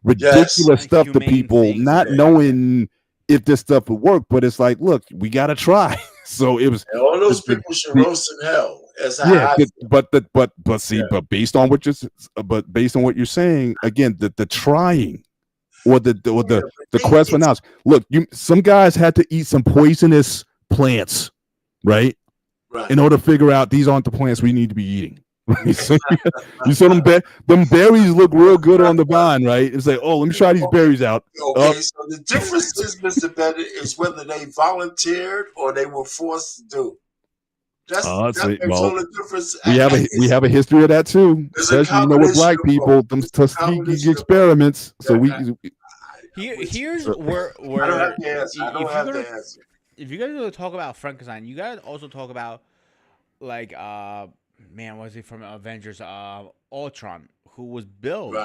ridiculous stuff to people, not knowing if this stuff would work. But it's like, look, we got to try. So it was, and all those people should roast in hell. But based on what you're saying, again, the trying or the quest for knowledge. Look, some guys had to eat some poisonous plants, right? In order to figure out these aren't the plants we need to be eating. Right? So you saw them berries look real good on the vine, right? It's like, oh, let me try these berries out. Okay, so the difference is, Mr. Bennett, is whether they volunteered or they were forced to do. That makes all the difference. We have a history of that too, especially with black people, them Tuskegee experiments. So here's where I don't have the answer. I don't have the answer. If you guys are to talk about Frankenstein, you guys also talk about like was he from Avengers? Ultron, who was built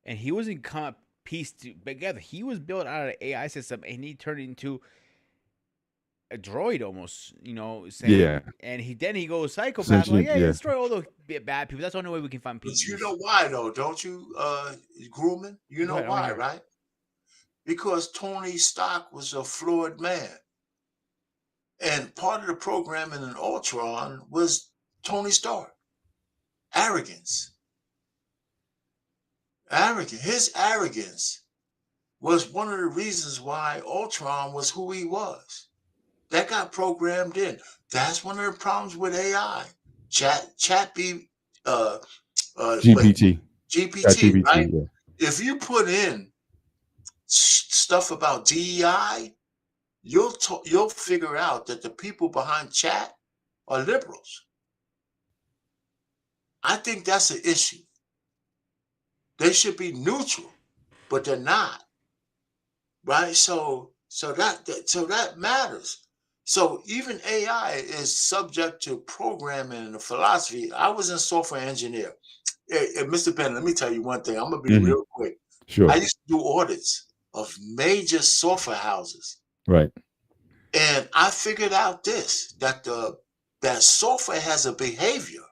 and he wasn't come pieced together. He was built out of an AI system, and he turned into a droid almost, saying, Yeah. and he goes psychopath, like, Sentient, hey, yeah. destroy all the bad people. That's the only way we can find But peace. you know why though, don't you, Grumman? You Go know ahead, I want to why, hear. right? Because Tony Stark was a flawed man. And part of the programming in Ultron was Tony Stark. Arrogance. His arrogance was one of the reasons why Ultron was who he was. That got programmed in. That's one of the problems with AI. Chat B, wait, GPT. GPT, right? GPT, yeah. If you put in stuff about DEI, you'll figure out that the people behind chat are liberals. I think that's an issue. They should be neutral, but they're not, right? So that matters. So even AI is subject to programming and philosophy. I was a software engineer. Hey, Mr. Ben, let me tell you one thing. I'm gonna be real quick. Sure. I used to do audits of major software houses. Right. And I figured out that software has a behavior,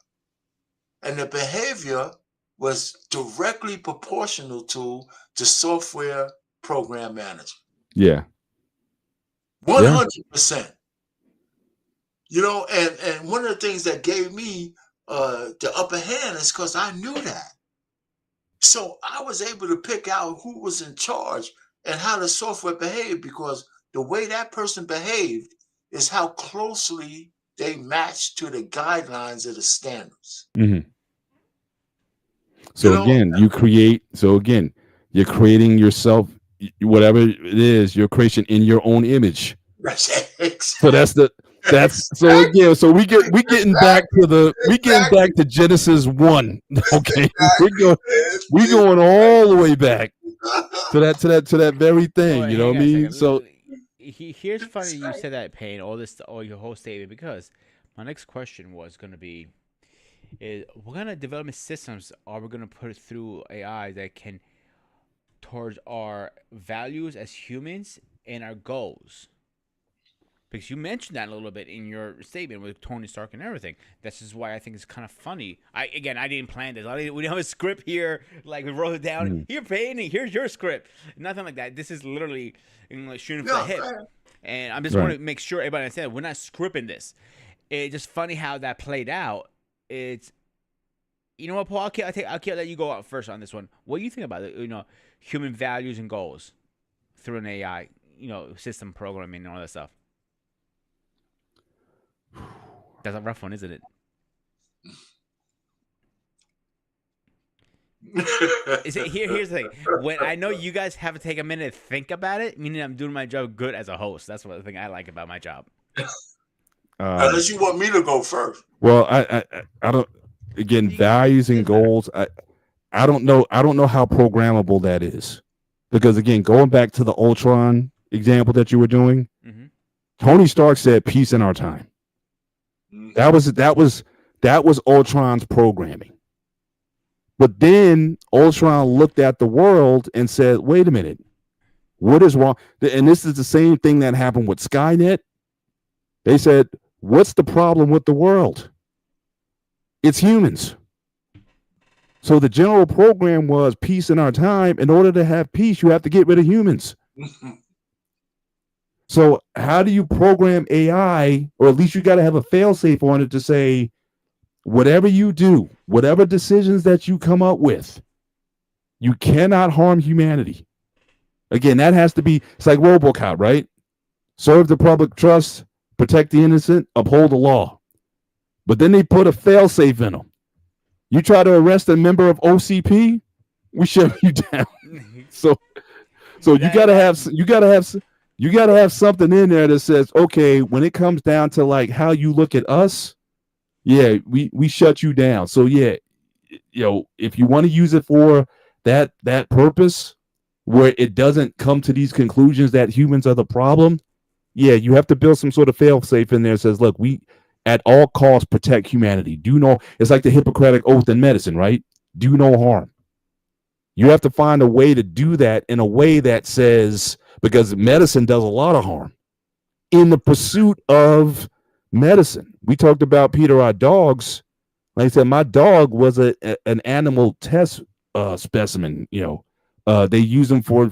and the behavior was directly proportional to the software program manager. Yeah. 100%. And one of the things that gave me the upper hand is because I knew that. So I was able to pick out who was in charge and how the software behaved, because the way that person behaved is how closely they match to the guidelines of the standards. Mm-hmm. So again, you're creating yourself, whatever it is, your creation in your own image. So so we getting back to Genesis 1. Okay. We're going all the way back to that very thing. Wait, You know what I mean? So here's funny you said that, Payne, all your whole statement, because my next question was going to be, what kind of development systems are we going to put through AI that can towards our values as humans and our goals? Because you mentioned that a little bit in your statement with Tony Stark and everything. This is why I think it's kind of funny. I didn't plan this. We didn't have a script here. Like, we wrote it down. Here, Payne, here's your script. Nothing like that. This is literally shooting for the hip. And I'm just want to make sure everybody understands we're not scripting this. It's just funny how that played out. It's, you know what, Paul? I'll let you go out first on this one. What do you think about it? Human values and goals through an AI, system programming and all that stuff. That's a rough one, isn't it? Here's the thing. When I know you guys have to take a minute to think about it, meaning I'm doing my job good as a host. That's one thing I like about my job. Unless you want me to go first. Well, I don't. Again, values and goals. I don't know how programmable that is, because again, going back to the Ultron example that you were doing, Tony Stark said, "Peace in our time." That was Ultron's programming. But then Ultron looked at the world and said, "Wait a minute, what is wrong?" And this is the same thing that happened with Skynet. They said, "What's the problem with the world? It's humans." So the general program was peace in our time. In order to have peace, you have to get rid of humans. So how do you program AI, or at least you got to have a fail-safe on it to say, whatever you do, whatever decisions that you come up with, you cannot harm humanity. Again, that has to be, it's like RoboCop, right? Serve the public trust, protect the innocent, uphold the law. But then they put a fail-safe in them. You try to arrest a member of OCP, we shut you down. So you gotta have something in there that says, okay, when it comes down to like how you look at us, yeah, we shut you down. So yeah, if you want to use it for that purpose, where it doesn't come to these conclusions that humans are the problem, yeah, you have to build some sort of fail-safe in there that says, look, we at all costs protect humanity. It's like the Hippocratic Oath in medicine, right? Do no harm. You have to find a way to do that in a way that says, because medicine does a lot of harm. in the pursuit of medicine. We talked about Peter, our dogs. Like I said, my dog was an animal test specimen. They use them for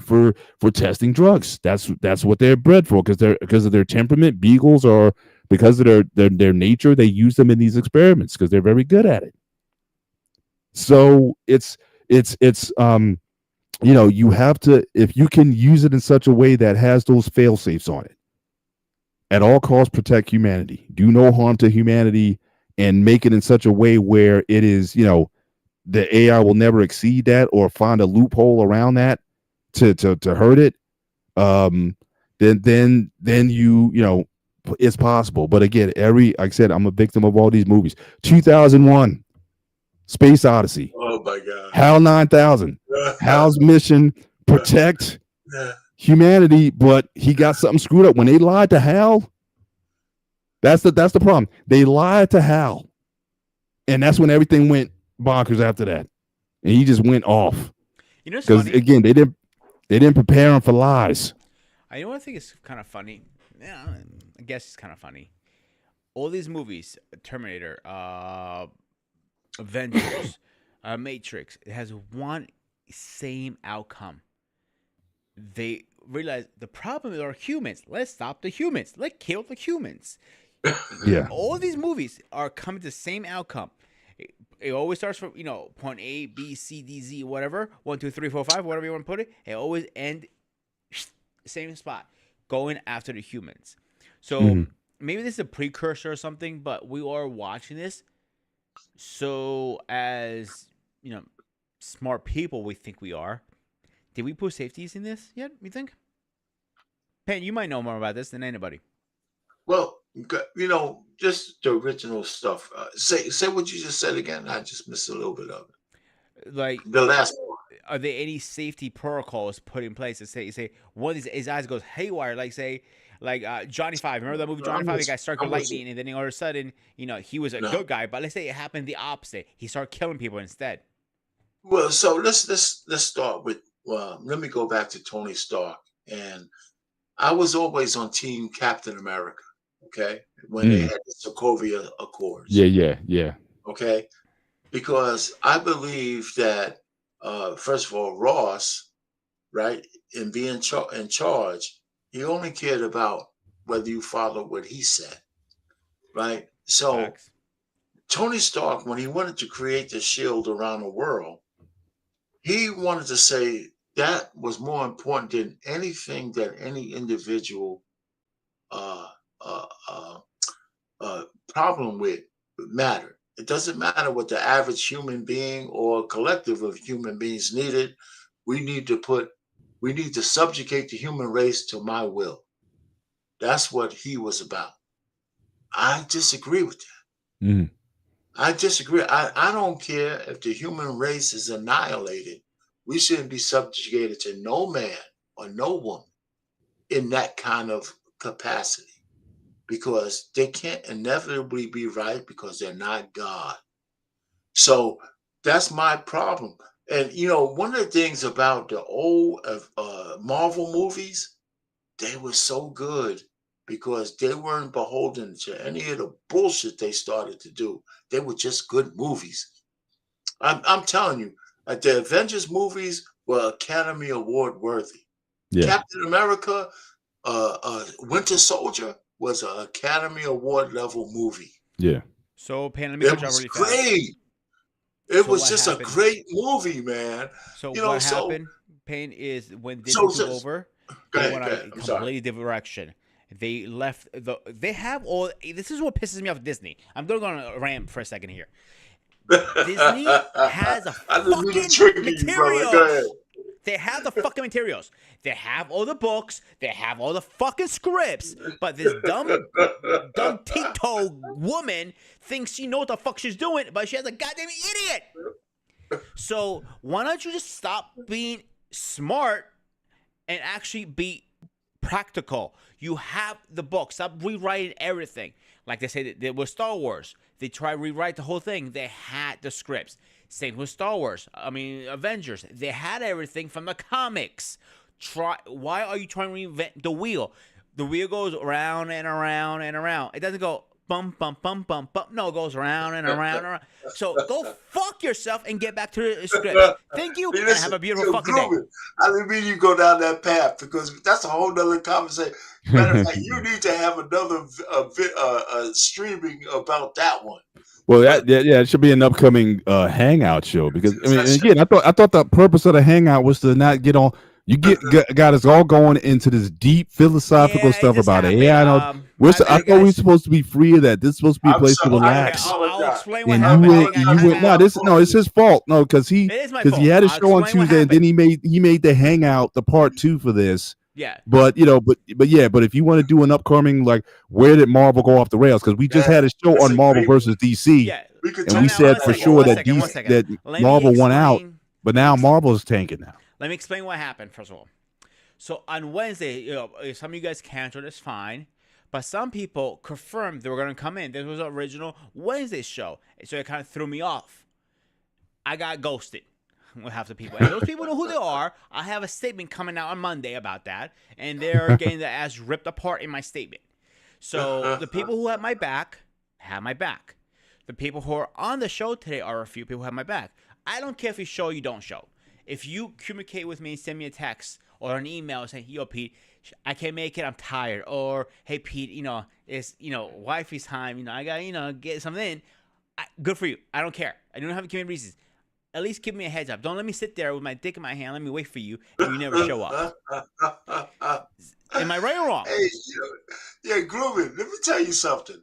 testing drugs. That's what they're bred for, because of their temperament. Beagles are, because of their nature. They use them in these experiments because they're very good at it. So it's you have to, if you can use it in such a way that has those fail safes on it. At all costs, protect humanity. Do no harm to humanity, and make it in such a way where it is, the AI will never exceed that or find a loophole around that to hurt it. Then it's possible. But again, like I said, I'm a victim of all these movies. 2001, Space Odyssey. Oh my God. HAL 9000. HAL's mission, protect humanity, but he got something screwed up. When they lied to HAL, that's the problem. They lied to HAL, and that's when everything went bonkers after that, and he just went off. Because again, they didn't prepare him for lies. I think it's kind of funny. Yeah, I guess it's kind of funny. All these movies, Terminator, Avengers, Matrix, it has one same outcome. They realize the problem are humans. Let's stop the humans. Let's kill the humans. Yeah. All these movies are coming to the same outcome. It always starts from, point A, B, C, D, Z, whatever. 1, 2, 3, 4, 5, whatever you want to put it. It always end same spot, going after the humans. So maybe this is a precursor or something, but we are watching this. So as, smart people we think we are, did we put safeties in this yet, you think? Pen, you might know more about this than anybody. Well, just the original stuff. Say what you just said again. I just missed a little bit of it. Like the last one. Are there any safety protocols put in place to say one of his eyes goes haywire, like Johnny Five? Remember that movie Johnny Five? The guy struck with lightning, and then all of a sudden, he was a good guy. But let's say it happened the opposite. He started killing people instead. Well, so let's start with. Let me go back to Tony Stark, and I was always on Team Captain America. Okay, when they had the Sokovia Accords. Yeah. Okay, because I believe that first of all, Ross, right, in being in charge, he only cared about whether you followed what he said, right? So Facts. Tony Stark, when he wanted to create the shield around the world, he wanted to say that was more important than anything that any individual uh, uh, problem with mattered. It doesn't matter what the average human being or collective of human beings needed. We need to subjugate the human race to my will. That's what he was about. I disagree with that. I disagree. I don't care if the human race is annihilated. We shouldn't be subjugated to no man or no woman in that kind of capacity, because they can't inevitably be right because they're not God. So that's my problem. And one of the things about the old Marvel movies, they were so good because they weren't beholden to any of the bullshit they started to do. They were just good movies. I'm telling you, the Avengers movies were Academy Award worthy. Yeah. Captain America, Winter Soldier was an Academy Award level movie. Yeah. So, Pan, let me cut you off really fast. Great. It was just a great movie, man. So what happened, Pan, is when Disney took over, they went a completely different direction. They left they have all. This is what pisses me off with Disney. I'm gonna go on a rant for a second here. Disney has a fucking materials. They have the fucking materials. They have all the books. They have all the fucking scripts. But this dumb Tito woman thinks she knows what the fuck she's doing, but she has a goddamn idiot. So why don't you just stop being smart and actually be practical? You have the book. Stop rewriting everything. Like they say that with Star Wars, they try to rewrite the whole thing. They had the scripts. Same with Star Wars. Avengers. They had everything from the comics. Why are you trying to reinvent the wheel? The wheel goes around and around and around. It doesn't go bump, bump, bump, bump, bump. No, it goes around and around and around. So go fuck yourself and get back to the scripts. Thank you, Hey, and have listen, a beautiful fucking day. Groovy, I didn't mean you go down that path because that's a whole nother conversation. Matter of fact, you need to have another streaming about that one. Well, But it should be an upcoming hangout show because I mean, That's- again, I thought the purpose of the hangout was to not get on. You got us all going into this deep philosophical Yeah, it stuff just about happened. AI. I My I bad, thought we were guys. supposed to be free of that. This is supposed to be a I'm place to sorry. I relax. I'll apologize. explain what And happened. I think I you cut went. No, out. no, it's his fault. No, because It is my he fault. had a I'll show on explain what Tuesday, and then happened. he made the hangout the part 2 for this. Yeah. But but if you want to do an upcoming like where did Marvel go off the rails? Because we just Yeah, had a show that's on a Marvel great one. versus DC, Yeah. We could and talk we about said One for that second, sure one all that second, one DC, second. that Let me Marvel won out, explain- but now Marvel's tanking now. Let me explain what happened, first of all. So on Wednesday, some of you guys canceled, it's fine. But some people confirmed they were going to come in. This was the original Wednesday show. So it kind of threw me off. I got ghosted with half the people. And those people know who they are. I have a statement coming out on Monday about that. And they're getting their ass ripped apart in my statement. So the people who have my back have my back. The people who are on the show today are a few people who have my back. I don't care if you show or you don't show. If you communicate with me, send me a text or an email saying, yo, Pete, I can't make it, I'm tired. Or, hey, Pete, it's, wifey's time, I got to, get something in. Good for you. I don't care. I don't have to give me reasons. At least give me a heads up. Don't let me sit there with my dick in my hand. Let me wait for you and you never show up. Am I right or wrong? Hey, yeah, Groovy, let me tell you something.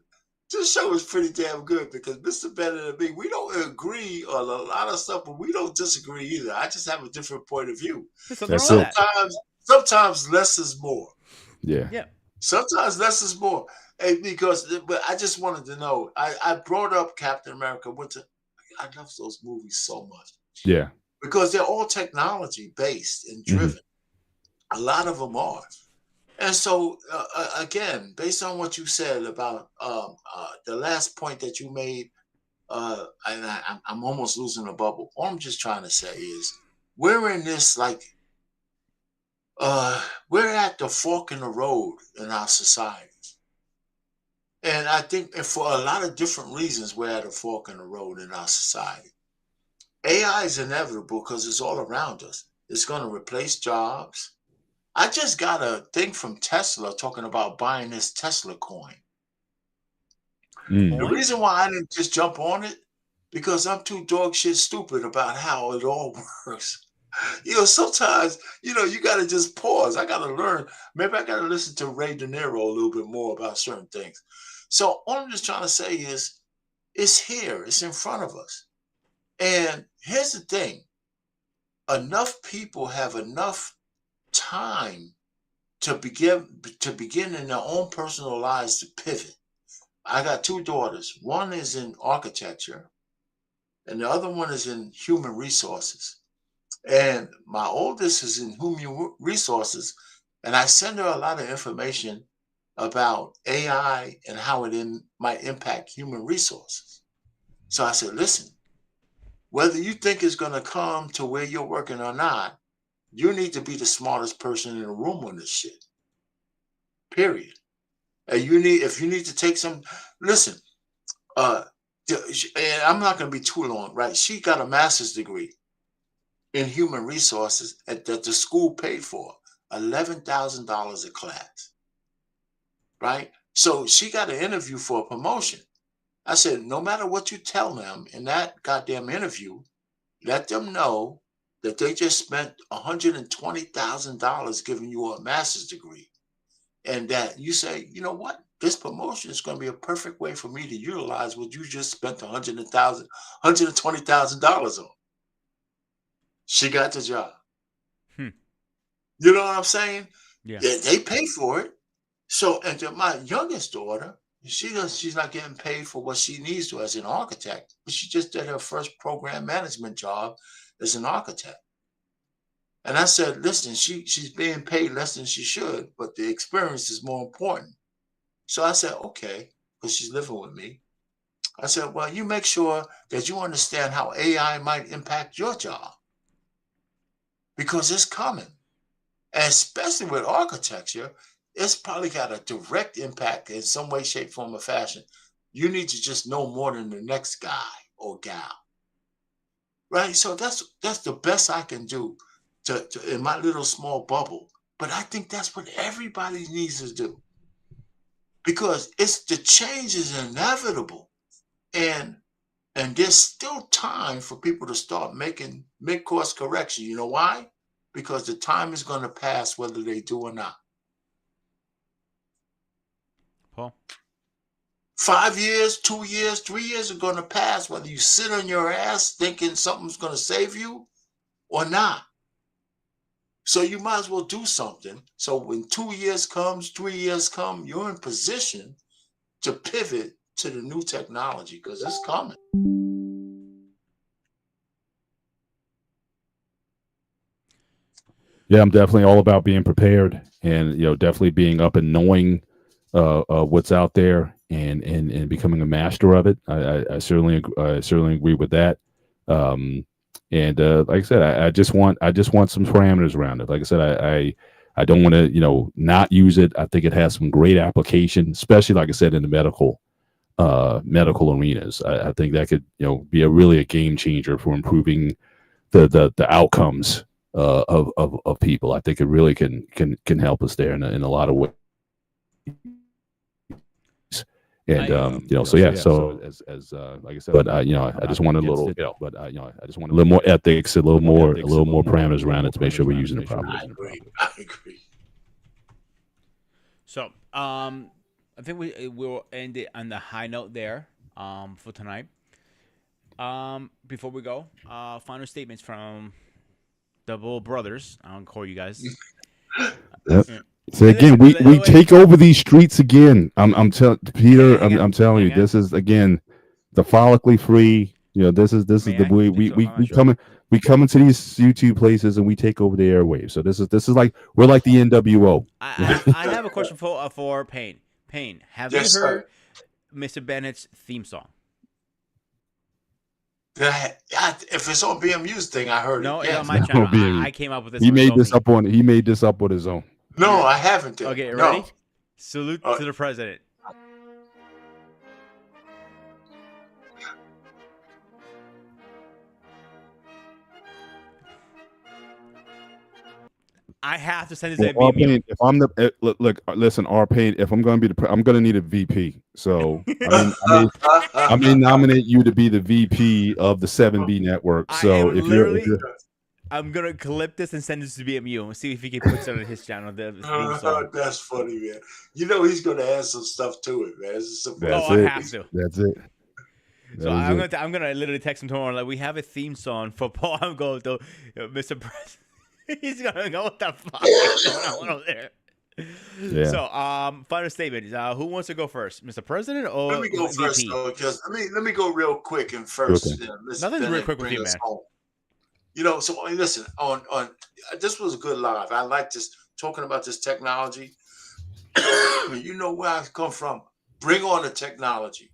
This show is pretty damn good because Mr. Bennett and me, we don't agree on a lot of stuff, but we don't disagree either. I just have a different point of view. That's it. Sometimes less is more. Yeah. Yeah. Sometimes less is more. Hey, but I just wanted to know. I brought up Captain America Winter. I love those movies so much. Yeah. Because they're all technology based and driven. A lot of them are. And so, again, based on what you said about the last point that you made, and I'm almost losing the bubble. All I'm just trying to say is we're in this we're at the fork in the road in our society. And I think for a lot of different reasons, we're at a fork in the road in our society. AI is inevitable because it's all around us. It's going to replace jobs. I just got a thing from Tesla talking about buying this Tesla coin. The reason why I didn't just jump on it, because I'm too dog shit stupid about how it all works. Sometimes, you got to just pause. I got to learn. Maybe I got to listen to Ray De Niro a little bit more about certain things. So all I'm just trying to say is it's here. It's in front of us. And here's the thing. Enough people have enough time to begin in their own personal lives to pivot. I got two daughters. One is in architecture and the other one is in human resources. And my oldest is in human resources, and I send her a lot of information about AI and how it might impact human resources. So I said, listen, whether you think it's going to come to where you're working or not, you need to be the smartest person in the room on this shit. Period. And if you need to take listen, and I'm not going to be too long, right? She got a master's degree in human resources that the school paid for, $11,000 a class, right? So she got an interview for a promotion. I said, no matter what you tell them in that goddamn interview, let them know that they just spent $120,000 giving you a master's degree. And that you say, you know what? This promotion is going to be a perfect way for me to utilize what you just spent $120,000 on. She got the job. You know what I'm saying? Yeah. They pay for it. So, and to my youngest daughter, she's not getting paid for what she needs to as an architect, but she just did her first program management job as an architect. And I said, listen, she's being paid less than she should, but the experience is more important. So I said, okay, because she's living with me. I said, well, you make sure that you understand how AI might impact your job. Because it's coming. And especially with architecture, it's probably got a direct impact in some way, shape, form, or fashion. You need to just know more than the next guy or gal, right? So that's the best I can do to in my little small bubble. But I think that's what everybody needs to do because it's the change is inevitable, and there's still time for people to start making mid-course correction. You know why? Because the time is going to pass whether they do or not. Paul? 5 years, 2 years, 3 years are going to pass whether you sit on your ass thinking something's going to save you or not. So you might as well do something. So when 2 years comes, 3 years come, you're in position to pivot to the new technology because it's coming. Yeah, I'm definitely all about being prepared, and definitely being up and knowing what's out there, and becoming a master of it. I certainly agree with that. And like I said, I just want some parameters around it. Like I said, I don't want to not use it. I think it has some great application, especially like I said in the medical arenas. I think that could be a game changer for improving the outcomes of people. I think it really can help us there in a lot of ways. And so as like I said, but I just want a little, I just want a little more ethics, a little more parameters around it to make sure we're using it properly. I agree. So, I think we'll end it on the high note there, for tonight. Before we go, final statements from the Bull brothers. I don't call you guys. Yep. So again, we take over these streets again. I'm telling Peter. I'm telling you, this is again the follically free. This is the way we come into these YouTube places and we take over the airwaves. So this is like we're like the NWO. I have a question for Payne. Payne, have you heard Mr. Bennett's theme song? If it's on BMU's thing, I heard it. It's on my channel. I came up with this. He made this up with his own. No, I haven't. Okay, ready? Salute to the president. I have to send this to BMU. If I'm the listen, Payne. If I'm going to be I'm going to need a VP. So I may nominate you to be the VP of the 7B network. So if you're I'm gonna clip this and send this to BMU and see if he can put it on his channel. That's funny, man. He's gonna add some stuff to it, man. I have to. That's it. So I'm gonna literally text him tomorrow. Like, we have a theme song for Paul. I'm going to Mr. President. He's gonna go, what the fuck is going on over there? Yeah. So, final statement. Who wants to go first, Mr. President or let me go VP? first, though, because let me go real quick and first. Okay. Nothing's real quick with you, man. So listen, on this was a good live. I like this talking about this technology. You know where I come from. Bring on the technology,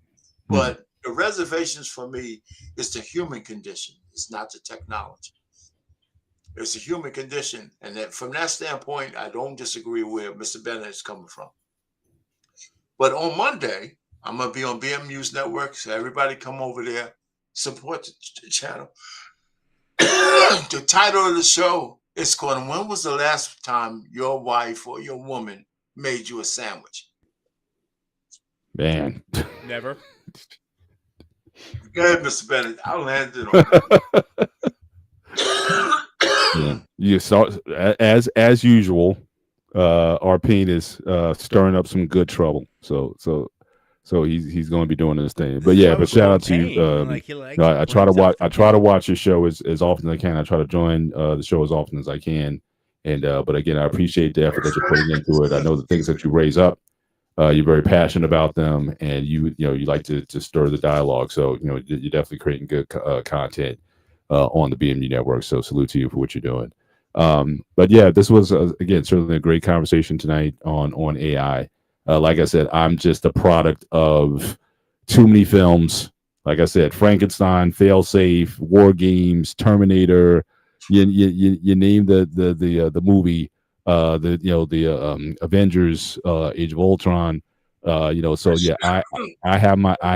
but the reservations for me is the human condition. It's not the technology. It's a human condition, and that from that standpoint, I don't disagree where Mr. Bennett is coming from. But on Monday, I'm gonna be on BMU's network, so everybody come over there, support the channel. The title of the show is called "When was the last time your wife or your woman made you a sandwich?" Man, never. Go ahead, Mr. Bennett. I'll land it on. Yeah. You saw, as usual, Payne is stirring up some good trouble. So he's going to be doing this thing. But yeah, but shout out to you. I try to watch your show as often as I can. I try to join the show as often as I can. And but again, I appreciate the effort that you're putting into it. I know the things that you raise up, you're very passionate about them, and you like to stir the dialogue. So you're definitely creating good content on the BMU network. So salute to you for what you're doing. But yeah, this was again certainly a great conversation tonight on AI. Like I said, I'm just a product of too many films. Like I said, Frankenstein, Failsafe, War Games, Terminator. You name the movie. the Avengers, Age of Ultron. So yeah, I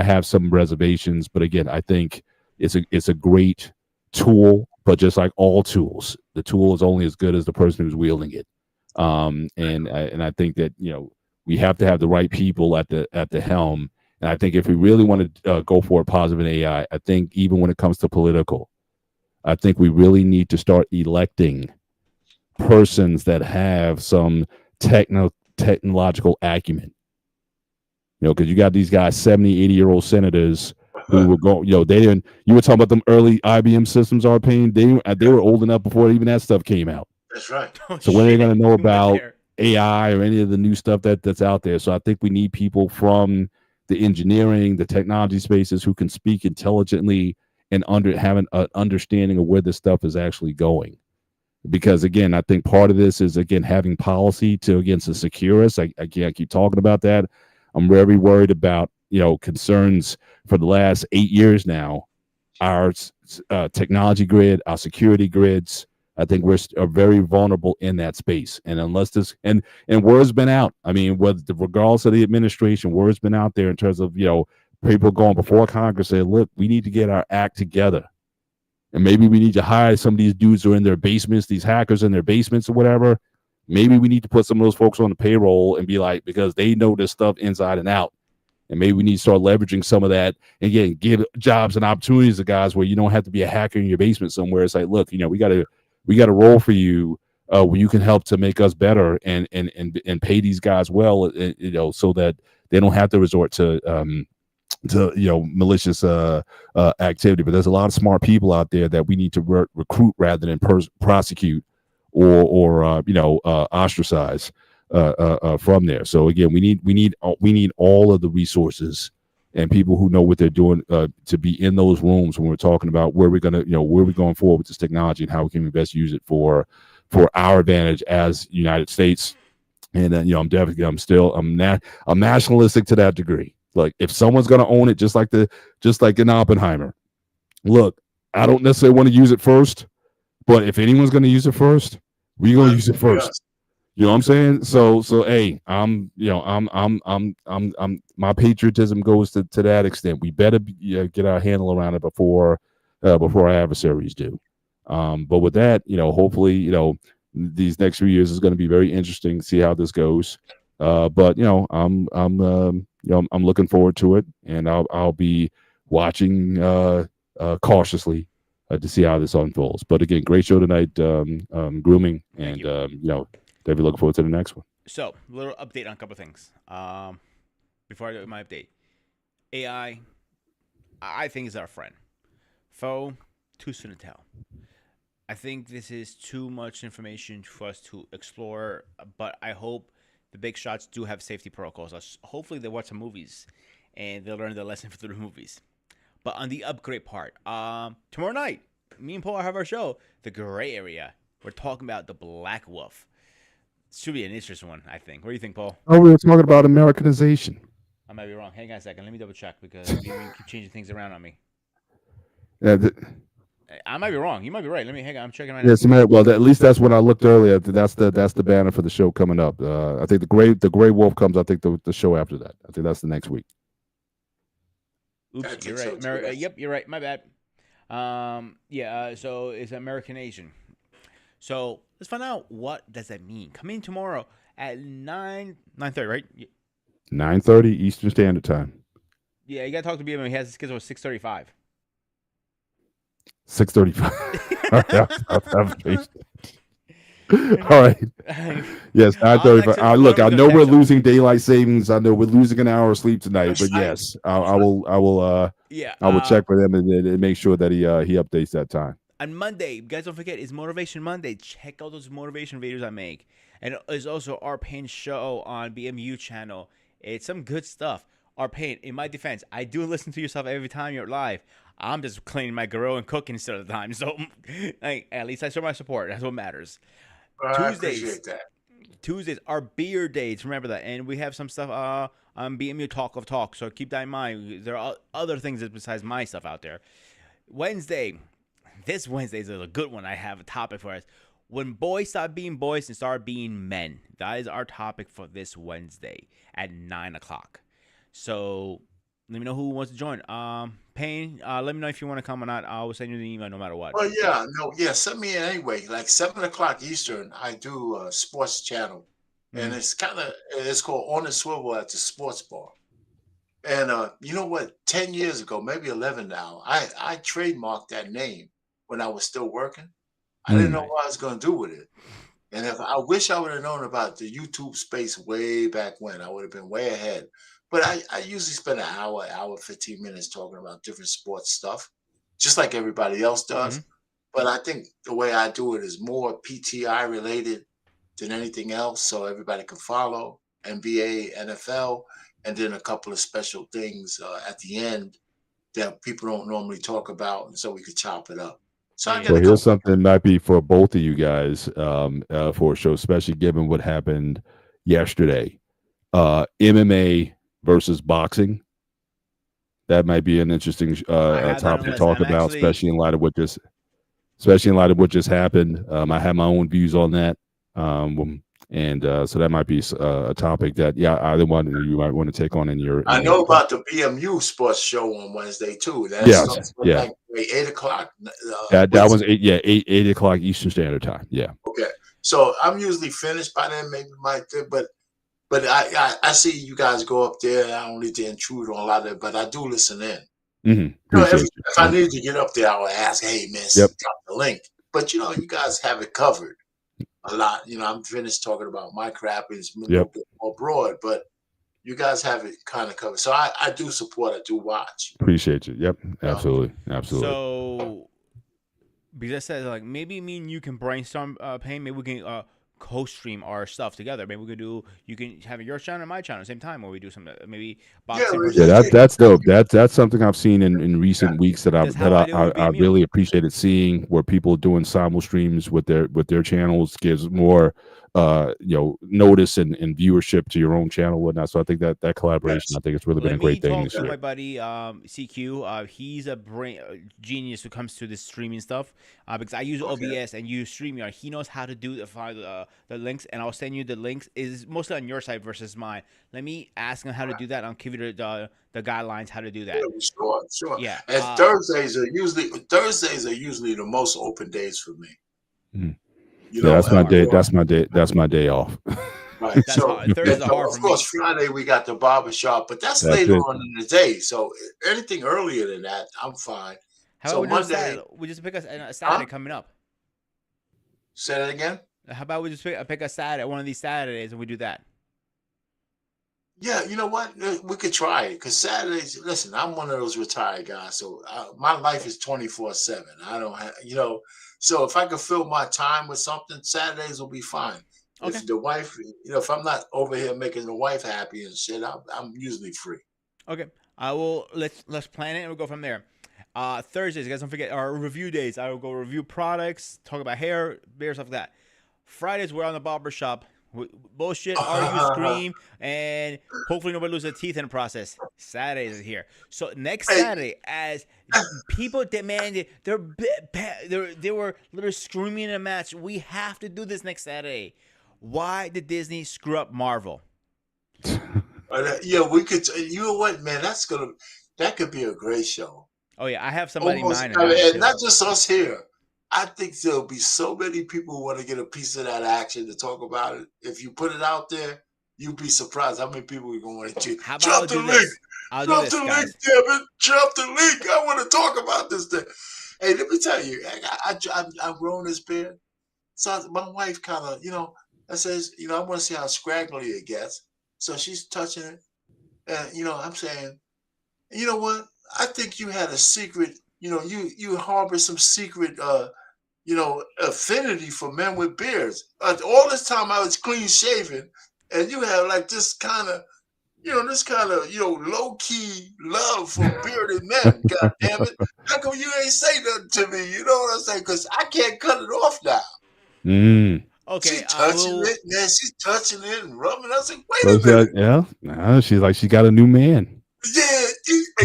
have some reservations, but again, I think it's a great tool, but just like all tools, the tool is only as good as the person who's wielding it. And I think that we have to have the right people at the helm. And I think if we really want to go for a positive in AI, I think even when it comes to political, I think we really need to start electing persons that have some technological acumen. Because you got these guys, 70, 80-year-old senators who were going, they didn't, you were talking about them early IBM systems are pain. They were old enough before even that stuff came out. That's right. So when are they going to know about AI or any of the new stuff that's out there? So I think we need people from the engineering, the technology spaces who can speak intelligently and have an understanding of where this stuff is actually going. Because again, I think part of this is again having policy to secure us. I keep talking about that. I'm very worried about concerns for the last 8 years now. Our technology grid, our security grids. I think we're very vulnerable in that space. And unless this and word's been out. I mean, regardless of the administration, word's been out there in terms of people going before Congress saying, look, we need to get our act together. And maybe we need to hire some of these dudes who are in their basements, these hackers in their basements or whatever. Maybe we need to put some of those folks on the payroll and be like, because they know this stuff inside and out. And maybe we need to start leveraging some of that. And again, give jobs and opportunities to guys where you don't have to be a hacker in your basement somewhere. It's like, look, we got a role for you where you can help to make us better and pay these guys well, so that they don't have to resort to malicious activity. But there's a lot of smart people out there that we need to recruit rather than prosecute or ostracize from there. So again, we need all of the resources and people who know what they're doing to be in those rooms when we're talking about where we're going forward with this technology and how we can best use it for our advantage as United States. And then I'm nationalistic to that degree. Like if someone's going to own it, just like in Oppenheimer, look, I don't necessarily want to use it first, but if anyone's going to use it first, we're going to use it first. You know what I'm saying? So hey, my patriotism goes to that extent. We better get our handle around it before our adversaries do. But with that, hopefully, these next few years is going to be very interesting to see how this goes. But I'm looking forward to it, and I'll be watching cautiously to see how this unfolds. But again, great show tonight, grooming, and definitely looking forward to the next one. So, a little update on a couple of things. Before I do my update, AI, I think is our friend. Foe, too soon to tell. I think this is too much information for us to explore, but I hope the big shots do have safety protocols. Hopefully they watch some movies and they'll learn their lesson through the movies. But on the upgrade part, tomorrow night, me and Paul have our show, The Gray Area. We're talking about the Black Wolf. Should be an interesting one, I think. What do you think, Paul? Oh, we were talking about Americanization. I might be wrong. Hang on a second. Let me double check because you keep changing things around on me. Yeah, I might be wrong. You might be right. Let me hang on. I'm checking right now. Yes, man. Well, at least that's when I looked earlier. That's the banner for the show coming up. I think the Gray Wolf comes. I think the show after that. I think that's the next week. Oops, you're right. So yep, you're right. My bad. So it's American Asian. So let's find out what does that mean. Come in tomorrow at 9:30, right? 9:30 Eastern Standard Time. Yeah, you gotta talk to BM. He has his schedule 6:35. 6:35. All right. Yes, 9:35. Look, I know we're losing daylight savings. I know we're losing an hour of sleep tonight, but yes, I will check with him and make sure that he updates that time. On Monday, guys, don't forget, it's Motivation Monday. Check out those motivation videos I make. And it's also our Pain show on BMU channel. It's some good stuff. Our Pain, in my defense, I do listen to yourself every time you're live. I'm just cleaning my grill and cooking instead of the time. So, at least I show my support. That's what matters. I appreciate that. Tuesdays are beer days. Remember that. And we have some stuff on BMU Talk of Talk. So keep that in mind. There are other things besides my stuff out there. This Wednesday is a good one. I have a topic for us. When boys stop being boys and start being men. That is our topic for this Wednesday at 9 o'clock. So let me know who wants to join. Payne, let me know if you want to come or not. I will send you the email no matter what. Well, yeah, no, yeah. Send me in anyway. Like 7 o'clock Eastern, I do a sports channel, and Mm. it's called On the Swivel at the Sports Bar. And you know what? 10 years ago, maybe 11 now, I trademarked that name when I was still working. I didn't know Mm. what I was going to do with it. And if I wish I would have known about the YouTube space way back when, I would have been way ahead. But I usually spend an hour, 15 minutes talking about different sports stuff, just like everybody else does. Mhm. But I think the way I do it is more PTI related than anything else, so everybody can follow NBA, NFL, and then a couple of special things at the end that people don't normally talk about, and so we could chop it up. So I get So a Yeah. here's couple. something that might be for both of you guys for a show, especially given what happened yesterday. MMA versus boxing. That might be an interesting I have that on topic the to list. talk I'm about, actually especially in light of what just happened. I have my own views on that, and so that might be a topic that either one of you might want to take on in your. I know about the BMU sports show on Wednesday too. That Yes, starts at yeah, like 8 o'clock. that was 8 o'clock Eastern Standard Time. Yeah. Okay, so I'm usually finished by then. Maybe but I see you guys go up there. I don't need to intrude on a lot of it, but I do listen in. Appreciate you. If I need to get up there, I would ask, "Hey man, Yep. drop the link." But you guys have it covered a lot. I'm finished talking about my crap. It's a little bit more broad, but you guys have it kind of covered. So I do support. I do watch. Appreciate you. Yep. Absolutely. so because I said like maybe me and you can brainstorm, Payne. Maybe we can co-stream our stuff together. Maybe we could do. You can have your channel and my channel at the same time, or we do some maybe boxing versus. Yeah, that's dope. That's something I've seen in recent weeks that That's how I do it with I BMU. really appreciated seeing, where people doing simul streams with their channels gives more notice and viewership to your own channel and whatnot. So I think that collaboration, I think it's really been a great thing Let me this talk to year. my buddy CQ. He's a brain genius when it comes to this streaming stuff. Because I use OBS and use StreamYard. He knows how to do the links, and I'll send you the links. Is mostly on your side versus mine. Let me ask him how to do that. I'll give you the guidelines how to do that. Yeah, sure. Yeah. And Thursdays are usually the most open days for me. That's my day. That's my day off. Right. So Thursdays are hard for me. Of course, Friday we got the barbershop, but that's later on in the day. So anything earlier than that, I'm fine. How about Monday? We just pick a Saturday coming up. Say that again. How about we just pick a Saturday, one of these Saturdays, and we do that? Yeah, you know what? We could try it because Saturdays. Listen, I'm one of those retired guys, so my life is 24/7. I don't have, So if I could fill my time with something, Saturdays will be fine. Okay. If the wife, if I'm not over here making the wife happy and shit, I'm usually free. Okay, I will. Let's plan it and we'll go from there. Thursdays, guys, don't forget our review days. I will go review products, talk about hair, beer, stuff like that. Fridays, we're on the barbershop. Bullshit, argue, scream, and hopefully nobody loses their teeth in the process. Saturdays is here. So next Saturday, as people demanded, they were literally screaming in a match. We have to do this next Saturday. Why did Disney screw up Marvel? Yeah, we could. You know what, man? That could be a great show. Oh yeah, I have somebody in mind. And not just us here. I think there'll be so many people who want to get a piece of that action to talk about it. If you put it out there, you'd be surprised how many people are going to want to drop the link. Drop the link, damn it. Drop the link. I want to talk about this thing. Hey, let me tell you, I've grown this beard. So my wife kind of, I says, I want to see how scraggly it gets. So she's touching it. And, I'm saying, you know what? I think you had a secret, you harbor some secret, affinity for men with beards. All this time I was clean shaven, and you have like this kind of, low key love for bearded men. God damn it! How come you ain't say nothing to me? You know what I'm saying? Because I can't cut it off now. Okay, she's touching it, man. She's touching it and rubbing. I was like, wait a minute. Yeah, she's like, she got a new man. Yeah,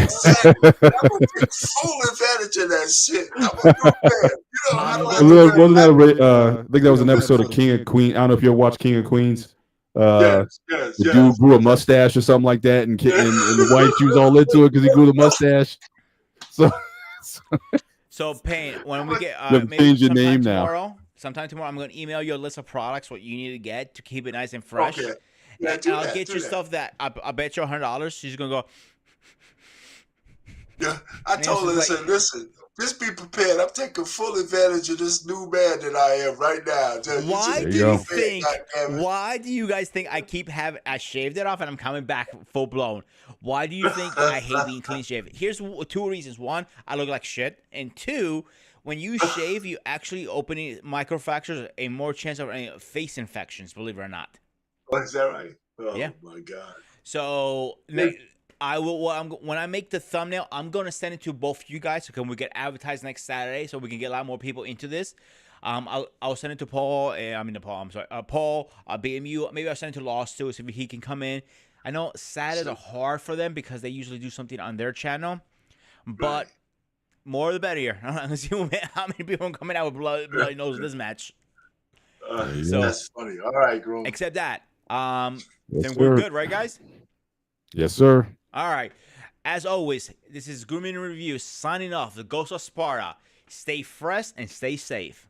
Exactly. I'm gonna take full advantage of that shit. I'm a good man. You know, I don't have to Wasn't wear that black. I think that was an episode of King of Queen. I don't know if you ever watched King of Queens. Yes, yes, The yes. dude grew a mustache or something like that, and the wife, she was all into it because he grew the mustache. So So, Payne, when we get you have to maybe change your name now. sometime tomorrow, I'm going to email you a list of products what you need to get to keep it nice and fresh. Okay. Yeah, And do I'll that, get do you that. stuff that I bet you $100. She's going to go. Yeah, I And told her, it's just I said, listen, just be prepared. I'm taking full advantage of this new man that I am right now. Just, you Why just do be you prepared, think? goddammit. Why do you guys think I keep having? I shaved it off and I'm coming back full blown. Why do you think I hate being clean shaved? Here's two reasons. One, I look like shit, and two, when you shave, you actually opening microfractures, a more chance of face infections. Believe it or not. Oh, is that right? Oh Yeah. my God. So Yeah. I will. When I make the thumbnail, I'm gonna send it to both you guys so can we get advertised next Saturday so we can get a lot more people into this. I'll send it to Paul. Paul. I'm sorry, Paul. BMU. Maybe I'll send it to Lost too, so if he can come in. I know Saturdays are hard for them because they usually do something on their channel, but more the better here. Let's see how many people are coming out with bloody nose this match. So that's funny. All right, Groom. Except that, yes, then we're sir. good, right, guys? Yes, sir. All right. As always, this is Grooming Review signing off. The Ghost of Sparta. Stay fresh and stay safe.